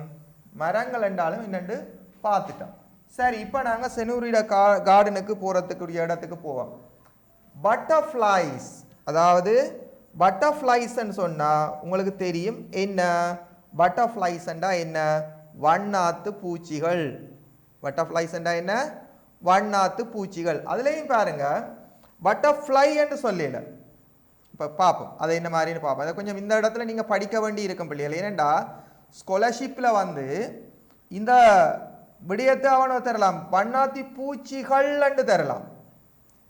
மரங்கள் என்றாலும் என்னென்னு பார்த்துட்டோம். சரி, இப்போ நாங்கள் ஷெனூரிட கார்டனுக்கு போகிறதுக்குரிய இடத்துக்கு போவோம். பட்டர்ஃப்ளைஸ், அதாவது பட்டர்ஃப்ளைஸ்ன்னு சொன்னால் உங்களுக்கு தெரியும் என்ன? பட்டர்ஃப்ளைஸ் என்றா என்ன? வண்ணாத்து பூச்சிகள். பட்டர்ஃப்ளைஸ் என்றா என்ன? வண்ணாத்து பூச்சிகள். அதுலேயும் பாருங்க பட்டர்ஃப்ளை என்று சொல்லல. இப்போ பார்ப்போம் அதை என்ன மாதிரின்னு பார்ப்போம். அதை கொஞ்சம் இந்த இடத்துல நீங்கள் படிக்க வேண்டி இருக்கும் பிள்ளைகள். ஏனெண்டா ஸ்காலர்ஷிப்பில் வந்து இந்த விடயத்தை அவனை தரலாம், வண்ணாத்தி பூச்சிகள் என்று தரலாம்.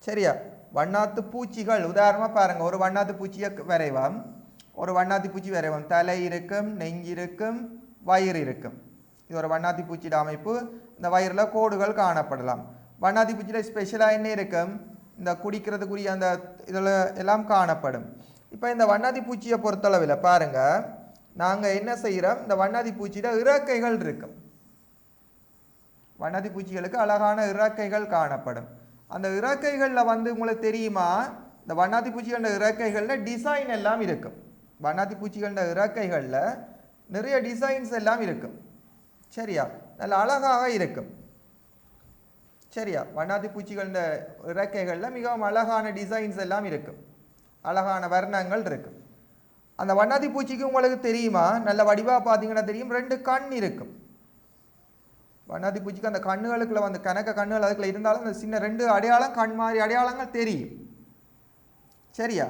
சரியா? வண்ணாத்து பூச்சிகள். உதாரணமாக பாருங்க, ஒரு வண்ணாத்து பூச்சியை வரைவோம். ஒரு வண்ணாத்தி பூச்சி வரைவோம். தலை இருக்கும், நெஞ்சு இருக்கும், வயிறு இருக்கும். இது ஒரு வண்ணாத்தி பூச்சியோட அமைப்பு. இந்த வயிறில் கோடுகள் காணப்படலாம். வண்ணாத்தி பூச்சியில் ஸ்பெஷலாக என்ன இருக்கும்? இந்த குடிக்கிறதுக்குரிய அந்த இதில் எல்லாம் காணப்படும். இப்போ இந்த வண்ணாத்தி பூச்சியை பொறுத்தளவில் பாருங்க, நாங்கள் என்ன செய்கிறோம்? இந்த வண்ணாத்தி பூச்சியில இறக்கைகள் இருக்கும். வண்ணாத்தி பூச்சிகளுக்கு அழகான இறக்கைகள் காணப்படும். அந்த இறக்கைகளில் வந்து உங்களுக்கு தெரியுமா, இந்த வண்ணாத்தி பூச்சிகளோட இறக்கைகளில் டிசைன் எல்லாம் இருக்கும். வண்ணாத்தி பூச்சிகளோட இறக்கைகளில் நிறைய டிசைன்ஸ் எல்லாம் இருக்கும். சரியா? நல்ல அழகாக இருக்கும். சரியா? வண்ணாத்தி பூச்சிகளோட இறக்கைகளில் மிகவும் அழகான டிசைன்ஸ் எல்லாம் இருக்கும், அழகான வர்ணங்கள் இருக்கும். அந்த வண்ணாத்தி பூச்சிக்கு உங்களுக்கு தெரியுமா, நல்ல வடிவாக பார்த்தீங்கன்னா தெரியும், 2 கண் இருக்கும். வண்ணாத்தி பூச்சிக்கு அந்த கண்ணுகளுக்குள்ள வந்து கணக்க கண்ணுகள் அதுக்குள்ள இருந்தாலும் அந்த சின்ன 2 அடையாளம், கண் மாதிரி அடையாளங்கள் தெரியும். சரியா?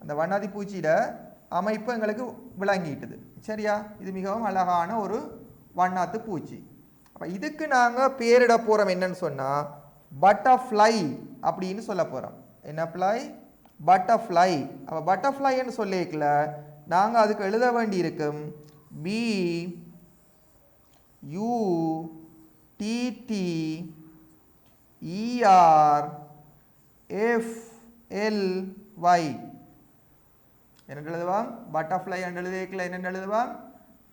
அந்த வண்ணாத்தி பூச்சியில அமைப்பு எங்களுக்கு விளங்கிட்டுது. சரியா? இது மிகவும் அழகான ஒரு வண்ணாத்து பூச்சி. அப்போ இதுக்கு நாங்கள் பேரிட போகிறோம் என்னன்னு சொன்னால் பட்டர்ஃப்ளை அப்படின்னு சொல்ல போகிறோம். என்ன ஃப்ளை? பட்டர்ஃப்ளை. அப்போ பட்டர்ஃப்ளைன்னு சொல்லிக்கல நாங்கள் அதுக்கு எழுத வேண்டி இருக்கும் BUTTERFLY. என்ன எழுதுவான்? பட்டர்ஃப்ளை என்று எழுதிக்கல என்ன எழுதுவான்?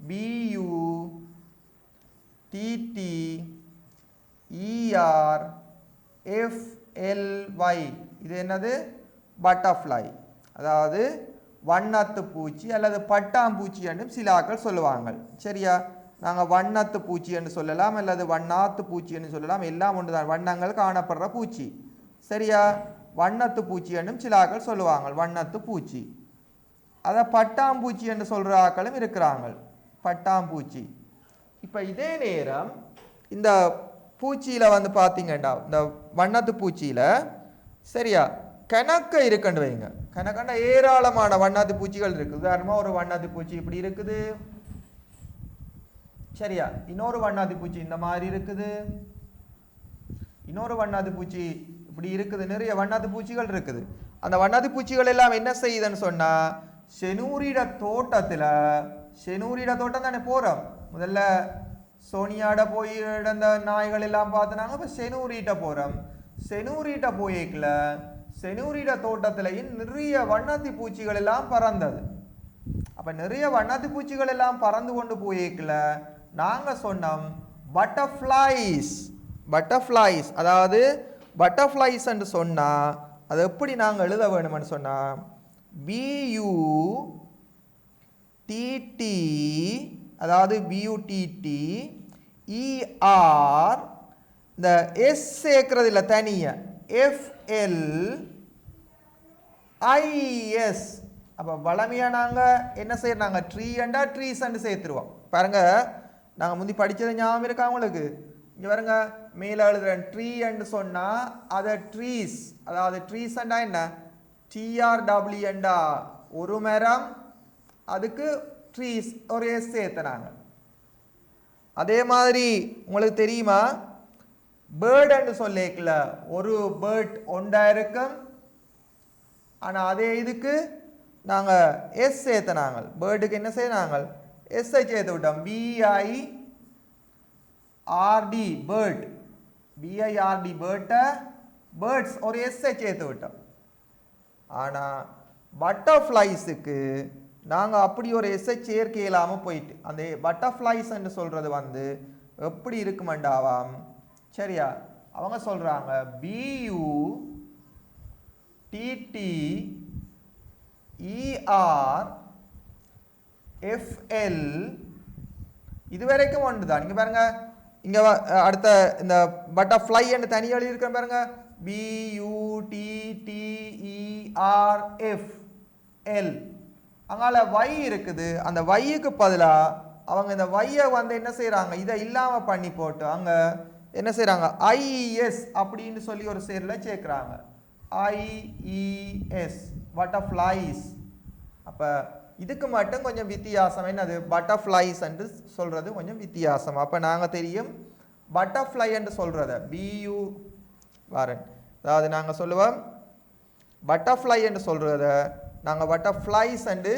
BUTTERFLY. இது என்னது? பட்டர்ஃப்ளை. அதாவது வண்ணத்து பூச்சி அல்லது பட்டாம்பூச்சி என்றும் சிலாக்கள் சொல்லுவாங்க. சரியா? நாங்கள் வண்ணத்து பூச்சி என்று சொல்லலாம் அல்லது வண்ணாத்து பூச்சி என்று சொல்லலாம். எல்லாம் ஒன்று தான், வண்ணங்கள் காணப்படுற பூச்சி. சரியா? வண்ணத்து பூச்சி என்றும் சிலாக்கள் சொல்லுவாங்க, வண்ணத்து பூச்சி. அதை பட்டாம்பூச்சி என்று சொல்கிற ஆக்களும் இருக்கிறாங்க, பட்டாம்பூச்சி. இப்போ இதே நேரம் இந்த பூச்சியில் வந்து பார்த்தீங்கன்னா இந்த வண்ணத்து பூச்சியில் சரியா கணக்க இருக்குன்னு வைங்க. கணக்கான ஏராளமான வண்ணாத்து பூச்சிகள் இருக்குது. உதாரணமாக ஒரு வண்ணாத்து பூச்சி இப்படி இருக்குது. சரியா? இன்னொரு வண்ணாத்து பூச்சி இந்த மாதிரி இருக்குது. இன்னொரு வண்ணாத்து பூச்சி இப்படி இருக்குது. நிறைய வண்ணாத்து பூச்சிகள் இருக்குது. அந்த வண்ணாத்து பூச்சிகள் எல்லாம் என்ன செய்யுதுன்னு சொன்னா ஷெனூரிட தோட்டம் தானே போறோம். முதல்ல சோனியாட போய் இடந்த நாய்கள் எல்லாம் பார்த்துனாங்க. இப்போ ஷெனூரிட்ட போறோம். ஷெனூரிட்ட போயிக்கல ஷெனூரிட தோட்டத்திலையும் நிறைய வண்ணாத்தி பூச்சிகள் எல்லாம் பறந்தது. அப்ப நிறைய வண்ணாத்தி பூச்சிகள் எல்லாம் பறந்து கொண்டு போயிக்கல நாங்க சொன்னோம் பட்டர்ஃப்ளைஸ். அதாவது பட்டர்ஃப்ளைஸ் என்று சொன்னா அது எப்படி நாங்கள் எழுத வேணும்னு சொன்னா BUTT, அதாவது BUTTER, இந்த S சேர்க்கிறது இல்லை தனியா, FLIS. அப்போ வளமையாக நாங்கள் என்ன செய்யறாங்க? ட்ரீஸ் சேர்த்துருவோம். பாருங்க, நாங்கள் முந்தி படித்தது ஞாபகம் இருக்கா உங்களுக்கு? இங்கே பாருங்க, மேலே எழுதுறேன் ட்ரீ என்று சொன்னால் அதை ட்ரீஸ், அதாவது ட்ரீஸ் என்றா என்ன? TRW என்றா ஒரு மரம், அதுக்கு ட்ரீஸ் ஒரு S சேர்த்துனாங்க. அதே மாதிரி உங்களுக்கு தெரியுமா பேர்டுன்னு சொல்லிக்கல ஒரு பேர்ட் ஒன்றா இருக்கும். ஆனால் அதே இதுக்கு நாங்கள் எஸ் சேர்த்தனாங்க. பேர்டுக்கு என்ன செய்யறாங்க? எஸ்ஐ சேர்த்து விட்டோம். BIRD பேர்ட், BIRD பேர்ட்டை பேர்ட்ஸ் ஒரு எஸ்ஐ சேர்த்து விட்டோம். ஆனால் பட்டர்ஃப்ளைஸுக்கு நாங்கள் அப்படி ஒரு எஸ்ஐ சேர்க்க இல்லாமல் போயிட்டு அந்த பட்டர்ஃப்ளைஸ்ன்னு சொல்கிறது வந்து எப்படி இருக்குமெண்டாவாம். சரியா? அவங்க சொல்கிறாங்க BUTTERFL இது வரைக்கும் ஒன்று தான். நீங்கள் பாருங்க, இங்கே அடுத்த இந்த பட்டர்ஃப்ளை என்று தனி எழுதி இருக்கிற பாருங்க, BUTTERFL. அங்கால Y இருக்குது. அந்த Yக்கு பதிலாக அவங்க இந்த Yயை வந்து என்ன செய்கிறாங்க, இதை இல்லாமல் பண்ணி போட்டு அங்கே என்ன செய்கிறாங்க, IES அப்படின்னு சொல்லி ஒரு சேரில் சேர்க்குறாங்க. IES butterflies. அப்போ இதுக்கு மட்டும் கொஞ்சம் வித்தியாசம். என்னது? பட்டர்ஃப்ளைஸ் என்று சொல்கிறது கொஞ்சம் வித்தியாசம். அப்போ நாங்கள் தெரியும் பட்டர்ஃப்ளை என்று சொல்கிறத BU வாரன், அதாவது நாங்கள் சொல்லுவோம் பட்டர்ஃப்ளை என்று சொல்கிறத நாங்கள் பட்டர்ஃப்ளைஸ் என்று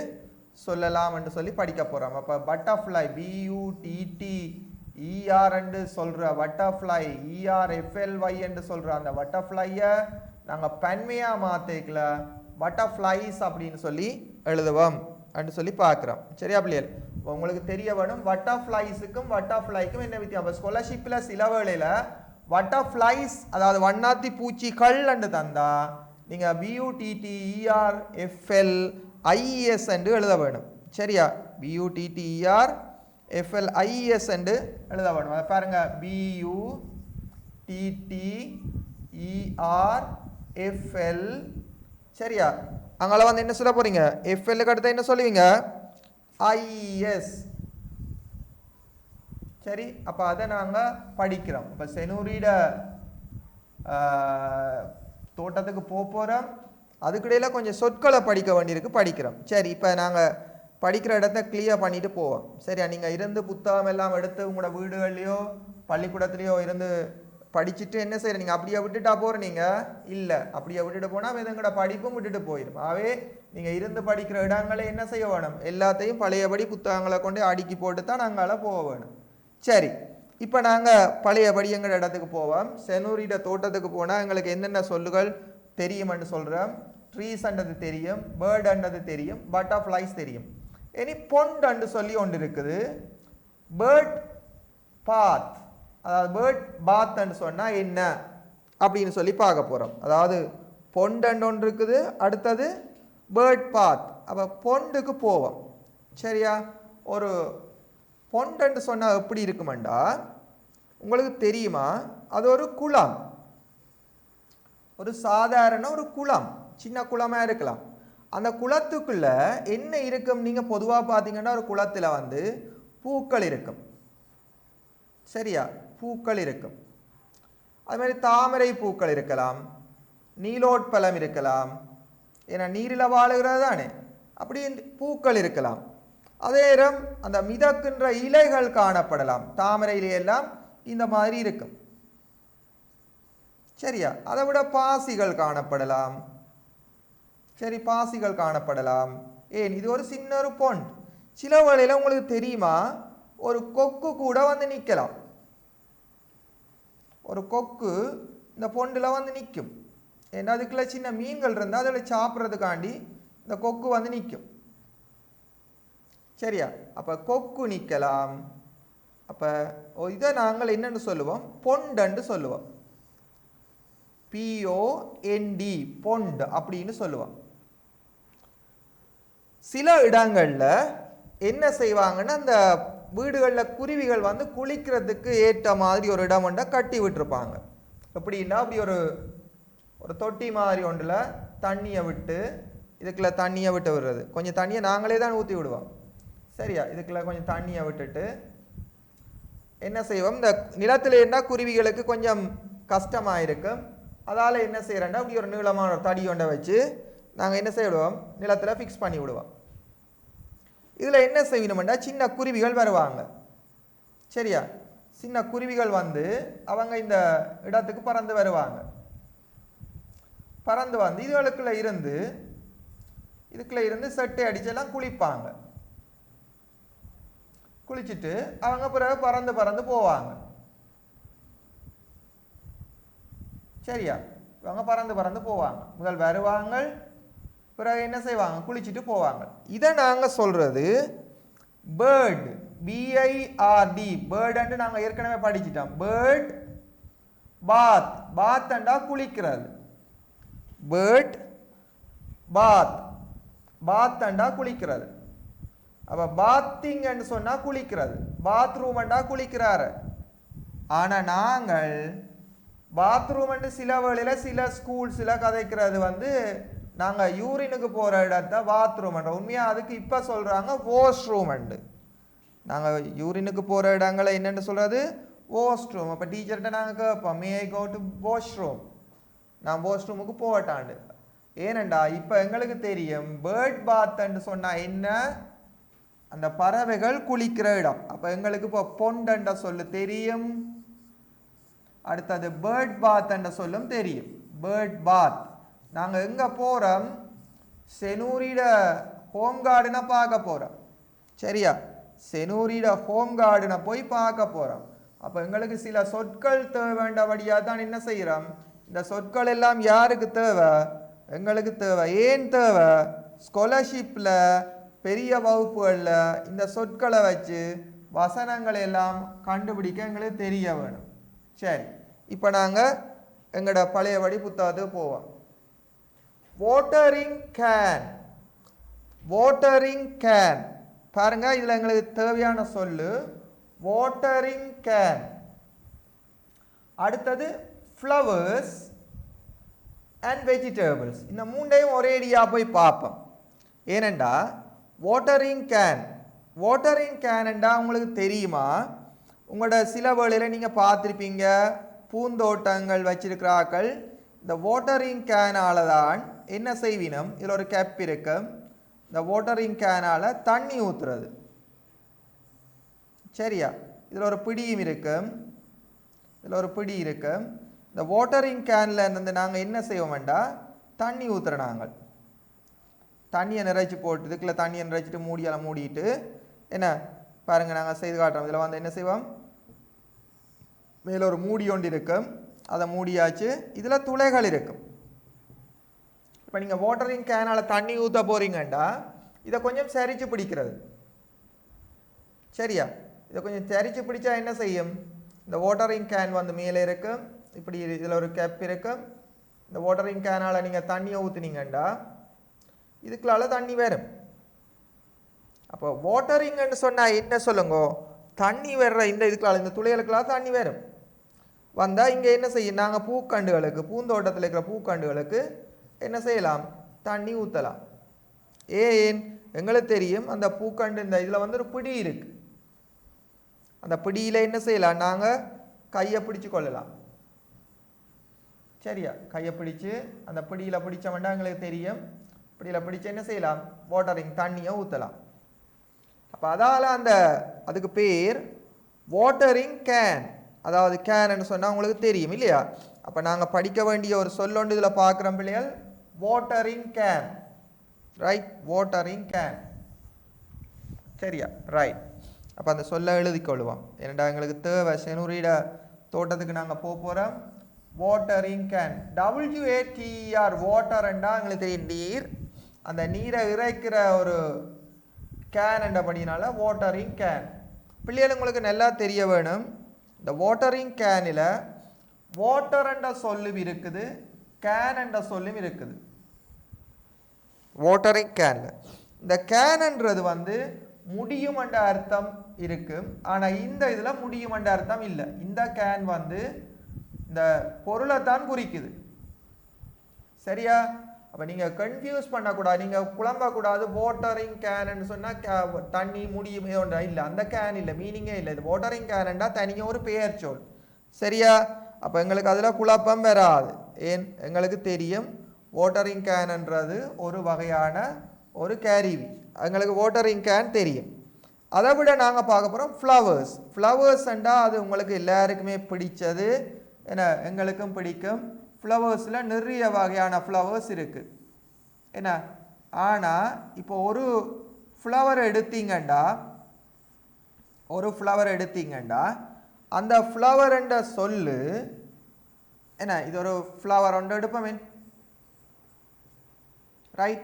சொல்லலாம் என்று சொல்லி படிக்க போகிறோம். அப்போ பட்டர்ஃப்ளை BUTTER என்று சொல்கிற பட்டர்ஃப்ளை, ERFLY என்று சொல்கிற அந்த பட்டர்ஃப்ளையை நாங்கள் பன்மையாக மாற்றிக்கல பட்டர்ஃப்ளைஸ் அப்படின்னு சொல்லி எழுதுவோம் அப்படின்னு சொல்லி பார்க்குறோம். சரியா பிள்ளைகள்? உங்களுக்கு தெரிய வேணும் பட்டர்ஃப்ளைஸுக்கும் பட்டர்ஃப்ளைக்கும் என்ன வித்தியாசம். ஸ்காலர்ஷிப்பில் சில வேளையில் பட்டர்ஃப்ளைஸ் அதாவது வண்ணாத்தி பூச்சிகள் என்று தந்தா நீங்கள் BUTTERFLIES என்று எழுத வேணும். சரியா? BUTTERFLIES என்று எழுத வேணும். அதை பாருங்க, BUTTERFL. சரியா? அங்கே வந்து என்ன சொல்ல போறீங்க? FLக்கு அடுத்து என்ன சொல்லுவீங்க? IES. சரி, அப்போ அதை நாங்கள் படிக்கிறோம். இப்போ செனூரிட தோட்டத்துக்கு போகிறோம். அதுக்கிடையில் கொஞ்சம் சொற்களை படிக்க வேண்டியிருக்கு, படிக்கிறோம். சரி, இப்போ நாங்கள் படிக்கிற இடத்த கிளியர் பண்ணிட்டு போவோம். சரியா? நீங்கள் இருந்து புத்தகம் எல்லாம் எடுத்து உங்களோட வீடுகள்லையோ பள்ளிக்கூடத்துலையோ இருந்து படிச்சுட்டு என்ன செய்யற, நீங்கள் அப்படியே விட்டுட்டா போகிறீங்க? இல்லை, அப்படியே விட்டுட்டு போனால் எங்களோட படிப்பும் விட்டுட்டு போயிடும். ஆகவே நீங்கள் இருந்து படிக்கிற இடங்களை என்ன செய்ய வேணும்? எல்லாத்தையும் பழையபடி புத்தகங்களை கொண்டு அடுக்கி போட்டு தான் நாங்கள் போக வேணும். சரி, இப்போ நாங்கள் பழையபடி எங்கள் இடத்துக்கு போவோம். செனூரிட தோட்டத்துக்கு போனால் எங்களுக்கு என்னென்ன சொல்லுகள் தெரியும்னு சொல்கிறோம். ட்ரீஸ்ன்றது தெரியும், பேர்டுன்றது தெரியும், பட்டர்ஃப்ளைஸ் தெரியும். இனி பொண்டுன்னு சொல்லி ஒன்று இருக்குது. பேர்ட் பாத், அதாவது பேர்ட் பாத்ன்னு சொன்னால் என்ன அப்படின்னு சொல்லி பார்க்க போகிறோம். அதாவது பொண்டுன்னு ஒன்று இருக்குது, அடுத்தது பேர்ட் பாத். அப்போ பொண்டுக்கு போவோம். சரியா? ஒரு பொண்டுன்னு சொன்னால் எப்படி இருக்குமெண்டா, உங்களுக்கு தெரியுமா? அது ஒரு குளம், ஒரு சாதாரண ஒரு குளம், சின்ன குளமாக இருக்கலாம். அந்த குளத்துக்குள்ள என்ன இருக்கும்? நீங்கள் பொதுவாக பார்த்தீங்கன்னா ஒரு குளத்தில் வந்து பூக்கள் இருக்கும். சரியா? பூக்கள் இருக்கும். அது மாதிரி தாமரை பூக்கள் இருக்கலாம், நீலோட்பலம் இருக்கலாம். ஏன்னா நீரில் வாழுகிறது தானே, அப்படி பூக்கள் இருக்கலாம். அதே நேரம் அந்த மிதக்கின்ற இலைகள் காணப்படலாம். தாமரையிலே எல்லாம் இந்த மாதிரி இருக்கும். சரியா? அதை விட பாசிகள் காணப்படலாம். சரி, பாசிகள் காணப்படலாம். ஏன், இது ஒரு சின்ன ஒரு பொண்ட். சில வேளையில் உங்களுக்கு தெரியுமா, ஒரு கொக்கு கூட வந்து நிற்கலாம். ஒரு கொக்கு இந்த பொண்டில் வந்து நிற்கும். ஏன்னா அதுக்குள்ள சின்ன மீன்கள் இருந்தால் அதில் சாப்பிட்றதுக்காண்டி இந்த கொக்கு வந்து நிற்கும். சரியா? அப்போ கொக்கு நிற்கலாம். அப்போ இதை நாங்கள் என்னென்னு சொல்லுவோம்? பொண்டுன்னு சொல்லுவோம். POND, பொண்டு அப்படின்னு சொல்லுவோம். சில இடங்களில் என்ன செய்வாங்கன்னா, அந்த வீடுகளில் குருவிகள் வந்து குளிக்கிறதுக்கு ஏற்ற மாதிரி ஒரு இடம் ஒன்றை கட்டி விட்டுருப்பாங்க. எப்படின்னா, அப்படி ஒரு தொட்டி மாதிரி ஒன்றில் தண்ணியை விட்டு, இதுக்குள்ள தண்ணியை விட்டு விடுறது. கொஞ்சம் தண்ணியை நாங்களே தான் ஊற்றி விடுவோம். சரியா? இதுக்குள்ள கொஞ்சம் தண்ணியை விட்டுட்டு என்ன செய்வோம், இந்த நிலத்தில் இருந்தால் குருவிகளுக்கு கொஞ்சம் கஷ்டமாக இருக்கும். அதால் என்ன செய்கிறோன்னா, அப்படி ஒரு நீளமான ஒரு தடி ஒன்றை வச்சு நாங்கள் என்ன செய்விடுவோம், நிலத்தில் ஃபிக்ஸ் பண்ணி விடுவோம். இதில் என்ன செய்யணும்னா, சின்ன குருவிகள் வருவாங்க. சரியா? சின்ன குருவிகள் வந்து அவங்க இந்த இடத்துக்கு பறந்து வருவாங்க. பறந்து வந்து இதுகளுக்குள்ள இருந்து செட்டை அடிச்செல்லாம் குளிப்பாங்க. குளிச்சுட்டு அவங்க பிறகு பறந்து போவாங்க. சரியா? அவங்க பறந்து போவாங்க. முதல் வருவாங்க, பிறகு என்ன செய்வாங்க? குளிச்சுட்டு போவாங்க. இதை நாங்க சொல்றது பேர்ட், BIRD, பேர்ட் நாங்க ஏற்கனவே படிச்சிட்டோம். பேர்ட் பாத், பாத்ண்டா குளிக்கிறது. பேர்ட் பாத், பாத்ண்டா குளிக்கிறது. அப்ப பாத்திங் சொன்னா குளிக்கிறது, பாத்ரூம்ண்டா குளிக்கிறாரு. ஆனா நாங்கள் பாத்ரூம் சில வேளையில சில ஸ்கூல்ஸ்ல கதைக்கிறது வந்து நாங்க யூரினுக்கு போற இடத்த பாத்ரூம். உண்மையா அதுக்கு இப்ப சொல்றாங்க வாஷ்ரூம். நாங்க யூரினுக்கு போற இடங்களை என்னன்னு சொல்றது? வாஷ்ரூம். அப்ப டீச்சர்கிட்ட நாங்க கேட்போம், மே ஐ கோ டு வாஷ்ரூம், நான் வாஷ்ரூமுக்கு போகட்டாண்டு. ஏனண்டா இப்ப எங்களுக்கு தெரியும் பேர்ட் பாத்ன்னு சொன்னா என்ன, அந்த பறவைகள் குளிக்கிற இடம். அப்ப எங்களுக்கு இப்போ பொண்டண்ட சொல்லு தெரியும். அடுத்தது பேர்ட் பாத் என்ற சொல்லும் தெரியும். பேர்ட் பாத் நாங்க எங்க போறோம்? செனூரிட ஹோம் கார்டனை பார்க்க போறோம். சரியா? செனூரிட ஹோம் கார்டனை போய் பார்க்க போறோம். அப்ப எங்களுக்கு சில சொற்கள் தேவைண்டபடியா தான் என்ன செய்யறோம்? இந்த சொற்கள் எல்லாம் யாருக்கு தேவை? எங்களுக்கு தேவை. ஏன் தேவை? ஸ்காலர்ஷிப்ல பெரிய வகுப்புகள்ல இந்த சொற்களை வச்சு வசனங்களை எல்லாம் கண்டுபிடிக்க எங்களுக்கு தெரிய வேணும். சரி, இப்போ நாங்கள் எங்களோட பழையபடி புத்தகத்துக்கு போவோம். வாட்டரிங் கேன், வாட்டரிங் கேன் பாருங்க, இதில் எங்களுக்கு தேவையான சொல்லு வாட்டரிங் கேன். அடுத்தது ஃப்ளவர்ஸ் அண்ட் வெஜிடபிள்ஸ். இந்த மூண்டையும் ஒரேடியா போய் பார்ப்போம். ஏனண்டா வாட்டரிங் கேன், வாட்டரிங் கேன்டா உங்களுக்கு தெரியுமா? உங்களோட சில வேளையில் நீங்கள் பார்த்துருப்பீங்க, பூந்தோட்டங்கள் வச்சிருக்கிறார்கள். இந்த வாட்டரிங் கேனால தான் என்ன செய்வினம்? இதில் ஒரு கேப் இருக்கு. இந்த வாட்டரிங் கேனால தண்ணி ஊற்றுறது. சரியா? இதில் ஒரு பிடியும் இருக்கு, இதில் ஒரு பிடி இருக்கு. இந்த வாட்டரிங் கேன்ல இருந்து நாங்கள் என்ன செய்வோம்டா, தண்ணி ஊற்றுறோம். நாங்கள் தண்ணியை நிறைச்சி போட்டு இதுக்குள்ள தண்ணியை நிறைச்சிட்டு மூடியால் மூடிட்டு என்ன பாருங்க நாங்கள் செய்து காட்டுறோம். இதில் வந்து என்ன செய்வோம்? மேலே ஒரு மூடி ஒன்று இருக்கும், அதை மூடியாச்சு. இதில் துளைகள் இருக்கும். இப்போ நீங்கள் வாட்டரிங் கேனால் தண்ணி ஊற்ற போறீங்கண்டா இதை கொஞ்சம் சரிச்சு பிடிக்கிறது. சரியா? இதை கொஞ்சம் சரிச்சு பிடிச்சா என்ன செய்யும்? இந்த வாட்டரிங் கேன் வந்து மேலே இருக்கும், இப்படி இதில் ஒரு கேப் இருக்கும். இந்த வாட்டரிங் கேனால் நீங்கள் தண்ணியை ஊற்றுனீங்கண்டா இதுக்குள்ளால தண்ணி வரும். அப்போ வாட்டரிங்னு சொன்னால் என்ன சொல்லுங்க? தண்ணி வர்ற இந்த இதுக்குள்ளால, இந்த துளைகளுக்குள்ளால தண்ணி வரும். வந்தால் இங்கே என்ன செய்யும்? நாங்கள் பூக்கண்டுகளுக்கு, பூந்தோட்டத்தில் இருக்கிற பூக்கண்டுகளுக்கு என்ன செய்யலாம்? தண்ணி ஊற்றலாம். ஏன்? எங்களுக்கு தெரியும் அந்த பூக்கண்டு இந்த இதில் வந்து ஒரு பிடி இருக்கு. அந்த பிடியில் என்ன செய்யலாம்? நாங்கள் கையை பிடிச்சு கொள்ளலாம். சரியா? கையை பிடிச்சு அந்த பிடியில் பிடிச்ச வேண்டாம் எங்களுக்கு தெரியும். பிடியில் பிடிச்சு என்ன செய்யலாம்? வாட்டரிங் தண்ணியை ஊற்றலாம். அப்போ அதால் அந்த அதுக்கு பேர் வாட்டரிங் கேன். அதாவது கேன்னு சொன்னால் உங்களுக்கு தெரியும் இல்லையா? அப்போ நாங்கள் படிக்க வேண்டிய ஒரு சொல்லொண்டு இதில் பார்க்குறோம் பிள்ளைகள், watering can. Right? Watering can. சரியா? ரைட். அப்போ அந்த சொல்ல எழுதிக்கொள்ளுவோம். ஏன்னா எங்களுக்கு தேவை, செனூரிட தோட்டத்துக்கு நாங்கள் போகிறோம். வாட்டரிங் கேன், WATER, வாட்டர்ண்டா எங்களுக்கு தெரியும் நீர். அந்த நீரை இறைக்கிற ஒரு கேன் என்றபடினால வாட்டரிங் கேன். பிள்ளைகள் உங்களுக்கு நல்லா தெரிய வேணும், இந்த வாட்டரிங் கேனில் வாட்டர் என்ற சொல்லும் இருக்குது, கேன் என்ற சொல்லும் இருக்குது. வாட்டரிங் கேனில் இந்த கேன்ன்றது வந்து முடியும் என்ற அர்த்தம் இருக்கு. ஆனால் இந்த இதில் முடியும் என்ற அர்த்தம் இல்லை. இந்த கேன் வந்து இந்த பொருளை தான் குறிக்குது. சரியா? அப்போ நீங்கள் கன்ஃபியூஸ் பண்ணக்கூடாது, நீங்கள் குழம்பக்கூடாது. வாட்டரிங் கேன்னு சொன்னால் தண்ணி முடியும் ஒன்றா இல்லை, அந்த கேன் இல்லை, மீனிங்கே இல்லை. இது வாட்டரிங் கேன்டா தனியாக ஒரு பெயர் சொல். சரியா? அப்போ எங்களுக்கு அதில் குழப்பம் வராது. ஏன்? எங்களுக்கு தெரியும் வாட்டரிங் கேன்ன்றது ஒரு வகையான ஒரு கேரிவி. எங்களுக்கு வாட்டரிங் கேன் தெரியும். அதை விட நாங்கள் பார்க்க போகிறோம் ஃப்ளவர்ஸ். ஃப்ளவர்ஸ்ண்டா அது உங்களுக்கு எல்லாருக்குமே பிடிச்சது, என்ன எங்களுக்கும் பிடிக்கும். ஃப்ளவர்ஸில் நிறைய வகையான ஃப்ளவர்ஸ் இருக்குது என்ன. ஆனால் இப்போ ஒரு ஃப்ளவர் எடுத்தீங்கண்டா அந்த ஃப்ளவர்ன்ற சொல்லு என்ன, இது ஒரு ஃப்ளவர் ஒன்று எடுப்போமே, ரைட்.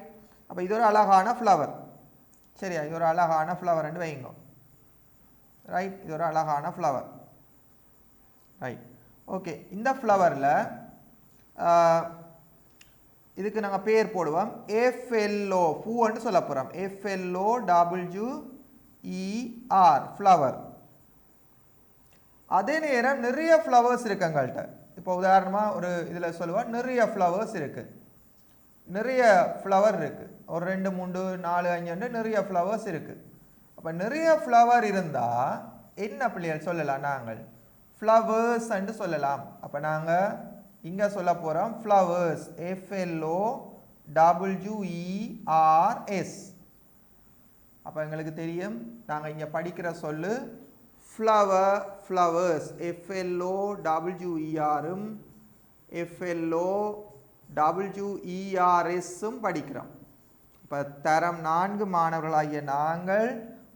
அப்போ இது ஒரு அழகான ஃப்ளவர், சரியா, இது ஒரு அழகான ஃப்ளவர்ன்னு வைங்க, ரைட். இது ஒரு அழகான ஃப்ளவர், ரைட். ஓகே, இந்த ஃப்ளவரில் இதுக்கு நாங்கள் பேர் போடுவோம் எஃப்எல்ஓ, பூன்னு சொல்ல போகிறோம். FLOWER, flower. அதே நேரம் நிறைய ஃப்ளவர்ஸ் இருக்கு எங்கள்கிட்ட. இப்போ உதாரணமாக ஒரு இதில் சொல்லுவோம், நிறைய ஃப்ளவர்ஸ் இருக்குது, நிறைய ஃப்ளவர் இருக்குது, ஒரு 2 3 4 5 நிறைய ஃப்ளவர்ஸ் இருக்குது. அப்போ நிறைய ஃப்ளவர் இருந்தால் என்ன பிள்ளைகள் சொல்லலாம், நாங்கள் ஃப்ளவர்ஸ்ன்னு சொல்லலாம். அப்போ நாங்கள் இங்கே சொல்ல போகிறோம் ஃப்ளவர்ஸ், FLOWERS. அப்போ எங்களுக்கு தெரியும், நாங்கள் இங்கே படிக்கிற சொல்லு ஃப்ளவர், ஃப்ளவர்ஸ், FLOWERம் FLOWERSம் படிக்கிறோம். இப்போ தரம் 4 மாணவர்களாகிய நாங்கள்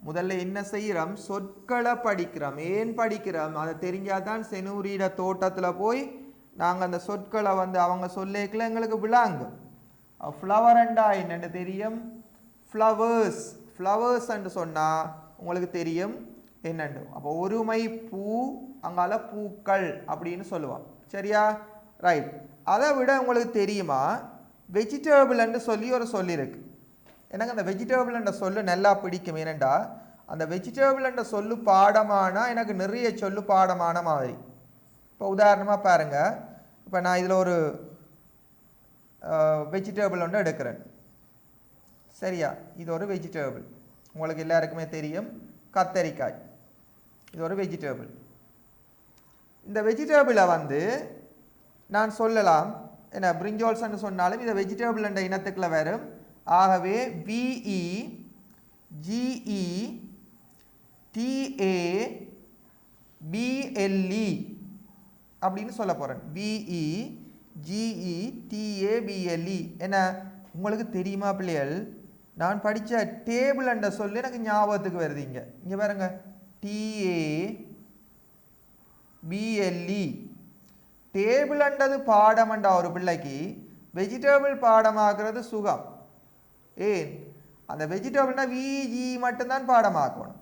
முதல்ல என்ன செய்கிறோம், சொற்களை படிக்கிறோம். ஏன் படிக்கிறோம், அதை தெரிஞ்சால் தான் செனூரிட தோட்டத்தில் போய் நாங்கள் அந்த சொற்களை அவங்க சொல்லிக்கல எங்களுக்கு விளாங்க. ஃப்ளவர்ண்டா என்னென்னு தெரியும், ஃப்ளவர்ஸ்ன்னு சொன்னால் உங்களுக்கு தெரியும் என்னண்டு. அப்போ ஒருமை பூ, அங்கால பூக்கள் அப்படின்னு சொல்லுவான், சரியா, ரைட். அதை விட உங்களுக்கு தெரியுமா, வெஜிடபிள்ன்னு சொல்லி ஒரு சொல்லியிருக்கு. எனக்கு அந்த வெஜிடபிள்ன்ற சொல்லு நல்லா பிடிக்கும். ஏனெண்டா அந்த வெஜிடபிள்ன்ற சொல்லு பாடமானா எனக்கு நிறைய சொல்லு பாடமான மாதிரி. இப்போ உதாரணமாக பாருங்கள், இப்போ நான் இதில் ஒரு வெஜிடபிள் ஒன்று எடுக்கிறேன், சரியா. இது ஒரு வெஜிடபிள், உங்களுக்கு எல்லாருக்குமே தெரியும், கத்தரிக்காய். இது ஒரு வெஜிடபிள். இந்த வெஜிடபிளை நான் சொல்லலாம் என்ன, பிரிஞ்சால்ஸ்ன்னு சொன்னாலும் இதை வெஜிடபிள் என்ற இனத்துக்குள்ள வரும். ஆகவே VEGETABLE அப்படின்னு சொல்ல போகிறேன். VEGETABLE என்ன, உங்களுக்கு தெரியுமா பிள்ளைகள், நான் படித்த டேபிள் என்ற சொல்லு எனக்கு ஞாபகத்துக்கு வருது. இங்கே பாருங்க, TABLE. டேபிள் என்றது பாடம்ண்டா ஒரு பிள்ளைக்கு, வெஜிடபிள் பாடமாக்குறது சுகம். ஏன், அந்த வெஜிடபிள்னா VG மட்டும்தான் பாடமாக்கணும்.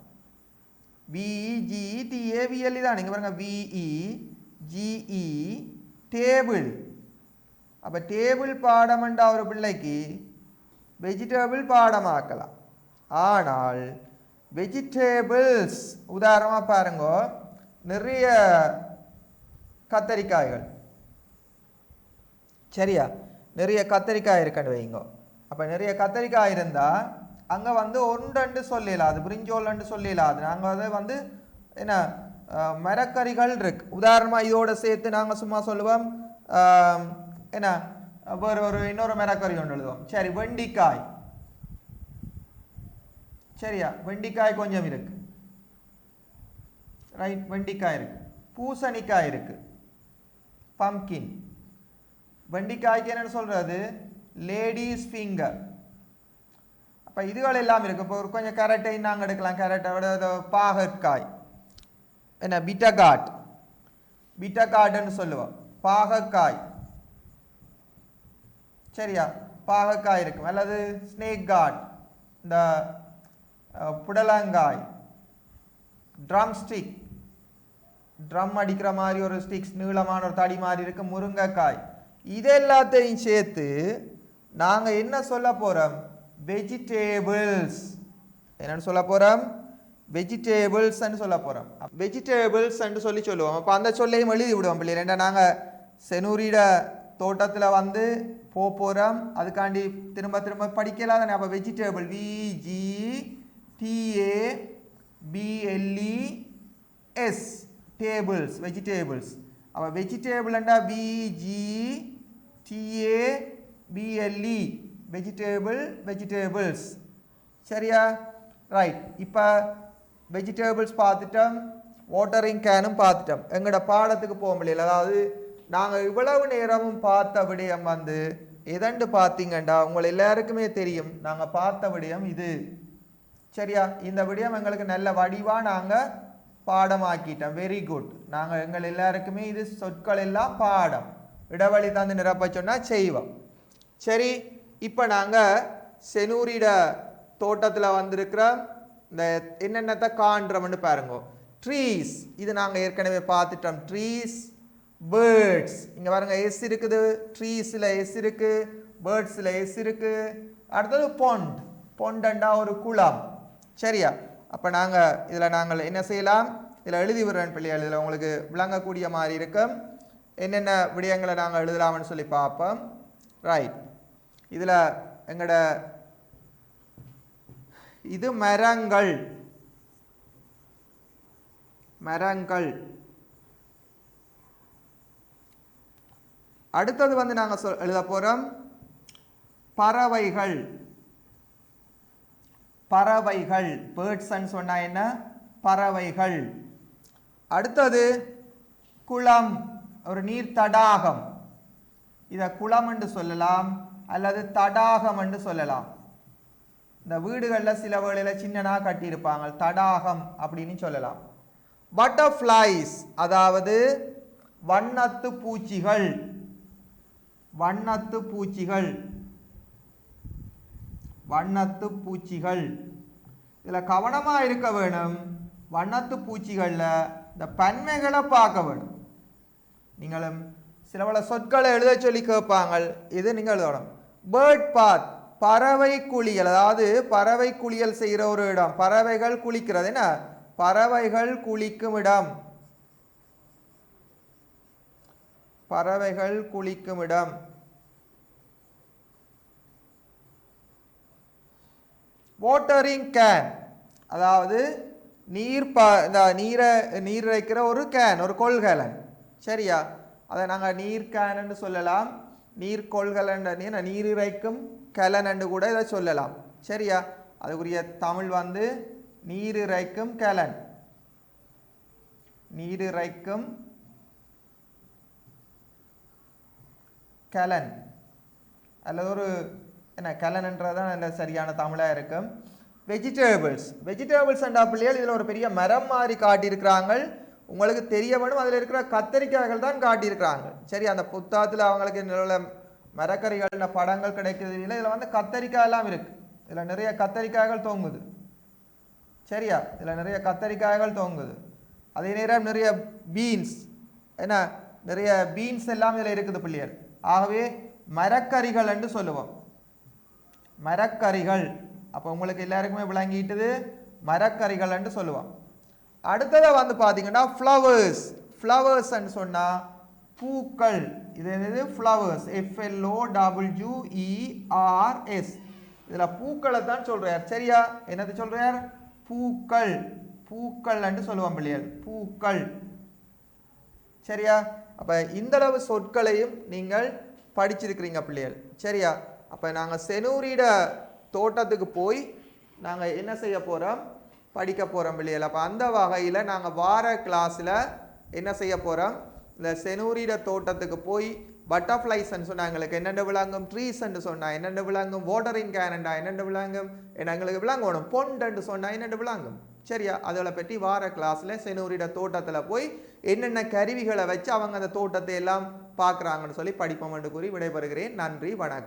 VEGETABLE தான். நீங்கள் பாருங்க, VEGE டேபிள். அப்போ டேபிள் பாடம்ண்டா ஒரு பிள்ளைக்கு வெஜிடபிள் பாடமாக்கலாம். ஆனால் வெஜிடபிள்ஸ் உதாரணமாக பாருங்க, நிறைய கத்தரிக்காய்கள், சரியா, நிறைய கத்தரிக்காய் இருக்குன்னு வைங்க. அப்போ நிறைய கத்தரிக்காய் இருந்தால் அங்கே ஒன்று சொல்லலாது, பிரிஞ்சோல்னு சொல்லலாது. நாங்கள் அதை என்ன மரக்கறிகள் இருக்கு. உதாரணமாக இதோட சேர்த்து நாங்கள் சும்மா சொல்லுவோம் என்ன, வேறு இன்னொரு மரக்கறி ஒன்று எழுதுவோம், சரி, வெண்டிக்காய், சரியா, வெண்டிக்காய் கொஞ்சம் இருக்கு, ரைட், வெண்டிக்காய் இருக்கு. பூசணிக்காய் இருக்கு, பம்கின். வெண்டிக்காய்க்கு என்னன்னு சொல்றது, லேடிஸ் ஃபிங்கர். அப்போ இதுகள் எல்லாம் இருக்கு. இப்போ ஒரு கொஞ்சம் கேரட்டை நாங்கள் எடுக்கலாம், கேரட்டோட பாகற்காய் என்ன, பிட்டகாட்னு சொல்லுவோம், பாகற்காய், சரியா, பாகற்காய் இருக்கும். அல்லது ஸ்னேக் காட், இந்த புடலங்காய், ட்ரம் ஸ்டிக், ட்ரம் அடிக்கிற மாதிரி ஒரு ஸ்டிக்ஸ், நீளமான ஒரு தடி மாதிரி இருக்கு, முருங்கைக்காய். இது எல்லாத்தையும் சேர்த்து நாங்கள் என்ன சொல்ல போகிறோம், வெஜிடேபிள்ஸ். என்னன்னு சொல்ல போகிறோம், வெஜிடேபிள்ஸ்ன்னு சொல்ல போகிறோம். வெஜிடேபிள்ஸ்ன்னு சொல்லுவோம். அப்போ அந்த சொல்லையும் எழுதி விடுவோம் பிள்ளை. ரெண்டா நாங்கள் செனூரிட தோட்டத்தில் போகிறோம், அதுக்காண்டி திரும்ப திரும்ப படிக்கலாம் தானே. அப்போ வெஜிடேபிள், VGTABLES, டேபிள்ஸ், வெஜிடேபிள்ஸ். அப்போ வெஜிடேபிள்ண்டா VGTABLE, வெஜிடேபிள்ஸ், சரியா, ரைட். இப்போ வெஜிடபிள்ஸ் பார்த்துட்டோம், வாட்டரிங் கேனும் பார்த்துட்டோம். எங்களோட பாடத்துக்கு போக முடியல. அதாவது நாங்கள் இவ்வளவு நேரமும் பார்த்த விடயம் வந்து எதண்டு பார்த்தீங்கண்டா உங்கள் எல்லாருக்குமே தெரியும். நாங்கள் பார்த்த விடயம் இது. சரியா? இந்த விடயம் எங்களுக்கு நல்ல வடிவாக நாங்கள் பாடமாக்கிட்டோம். Very good. நாங்கள் எங்கள் எல்லாருக்குமே இது சொற்கள் எல்லாம் பாடம். இடைவெளி தந்து நிரப்ப சொன்னால் செய்வோம். சரி, இப்போ நாங்கள் செனூரிட தோட்டத்தில் வந்திருக்கிற இந்த என்னென்னத்தை காண்றோம்னு பாருங்க. ட்ரீஸ், இது நாங்கள் ஏற்கனவே பார்த்துட்டோம். ட்ரீஸ், பேர்ட்ஸ், இங்கே பாருங்க எஸ் இருக்குது, ட்ரீஸில் எஸ் இருக்கு, பேர்ட்ஸில் எஸ் இருக்கு. அடுத்தது பொண்ட், பொண்டண்டா ஒரு குளம். சரியா? அப்போ நாங்கள் என்ன செய்யலாம், இதில் எழுதி விடுறேன் பிள்ளைகள். இதில் உங்களுக்கு விளங்கக்கூடிய மாதிரி இருக்கும். என்னென்ன விடயங்களை நாங்கள் எழுதலாம்னு சொல்லி பார்ப்போம். ரைட், இதில் எங்களோட இது மரங்கள், மரங்கள். அடுத்தது வந்து நாங்கள் எழுத போகிறோம் பறவைகள். பறவைகள், பேர்ட்ஸ்ன்னு சொன்னா என்ன, பறவைகள். அடுத்தது குளம், ஒரு நீர் தடாகம். இதை குளம் என்று சொல்லலாம் அல்லது தடாகம் என்று சொல்லலாம். இந்த வீடுகளில் சில வேளையில் சின்னனா கட்டியிருப்பாங்க, தடாகம் அப்படின்னு சொல்லலாம். பட்டர்ஃப்ளைஸ், அதாவது வண்ணத்து பூச்சிகள். வண்ணத்து பூச்சிகள், வண்ணத்து பூச்சிகள். இதில் கவனமாக இருக்க வேணும். வண்ணத்து பூச்சிகளில் இந்த பன்மைகளை பார்க்க வேணும். நீங்களும் சில பல சொற்களை எழுத சொல்லி கேட்பாங்க, இது நீங்கள் எழுதணும். பேர்ட் பாத், பறவை குளியல், அதாவது பறவை குளியல் செய்கிற ஒரு இடம். பறவைகள் குளிக்கிறது என்ன, பறவைகள் குளிக்கும் இடம். பறவைகள் குளிக்கும் இடம். வாட்டரிங் கேன், அதாவது நீர் இறைக்கிற ஒரு கேன், ஒரு கொள்கலன். சரியா? அதை நாங்கள் நீர் கேன் என்று சொல்லலாம், நீர் கொள்கலன், நீர் இறைக்கும் கலன் என்று கூட இதை சொல்லலாம். சரியா? அதுக்குரிய தமிழ் வந்து நீர் இறைக்கும் கலன். நீர் இறைக்கும் கலன் அல்லது ஒரு என்ன கலன்ன்றதான் நல்ல சரியான தமிழாக இருக்கும். வெஜிடபிள்ஸ், வெஜிடபிள்ஸ் அண்ட் பிள்ளைகள் இதில் ஒரு பெரிய மரம் மாதிரி காட்டியிருக்கிறாங்க. உங்களுக்கு தெரிய வேணும், அதில் இருக்கிற கத்தரிக்காய்கள் தான் காட்டியிருக்கிறாங்க. சரி, அந்த புத்தகத்தில் அவங்களுக்கு நல்ல மரக்கறிகள் படங்கள் கிடைக்கிறது இல்லை. இதில் வந்து கத்தரிக்காய் எல்லாம் இருக்கு. இதில் நிறைய கத்தரிக்காய்கள் தொங்குது. சரியா? இதில் நிறைய கத்தரிக்காய்கள் தொங்குது. அதே நேரம் நிறைய பீன்ஸ், என்ன நிறைய பீன்ஸ் எல்லாம் இதில் இருக்குது பிள்ளைகள். ஆகவே மரக்கறிகள் என்று சொல்லுவோம். மரக்கறிகள். அப்போ உங்களுக்கு எல்லாருக்குமே விளங்கிட்டது, மரக்கறிகள் என்று சொல்லுவோம். அடுத்ததை வந்து பார்த்தீங்கன்னா ஃப்ளவர்ஸ். ஃப்ளவர்ஸ் சொன்னால் பூக்கள். இது என்னது, ஃப்ளவர்ஸ், FLOWERS. இதில் பூக்களை தான் சொல்றார். சரியா? என்னது சொல்றார், பூக்கள். பூக்கள் என்று சொல்லுவோம் பிள்ளைகள், பூக்கள். சரியா? அப்போ இந்த அளவு சொற்களையும் நீங்கள் படிச்சிருக்கிறீங்க பிள்ளைகள். சரியா? அப்போ நாங்கள் செனூரிட தோட்டத்துக்கு போய் நாங்கள் என்ன செய்ய போகிறோம், படிக்க போகிறோம் பிள்ளைகள். அப்போ அந்த வகையில் நாங்கள் வார கிளாஸில் என்ன செய்ய போகிறோம், இந்த செனூரிட தோட்டத்துக்கு போய் பட்டர்ஃப்ளைஸ்ன்னு சொன்னால் எங்களுக்கு என்னென்ன விளங்கும், ட்ரீஸ்ன்னு சொன்னால் என்னென்ன விளங்கும், வாட்டரிங் கேனண்டா என்னென்ன விளங்கும், எங்களுக்கு விளங்கணும், பொண்டுன்னு சொன்னால் என்னென்ன விளங்கும். சரியா? அதில் பற்றி வார கிளாஸில் செனூரிட தோட்டத்தில் போய் என்னென்ன கருவிகளை வச்சு அவங்க அந்த தோட்டத்தை எல்லாம் பார்க்குறாங்கன்னு சொல்லி படிப்போம் என்று கூறி விடைபெறுகிறேன். நன்றி, வணக்கம்.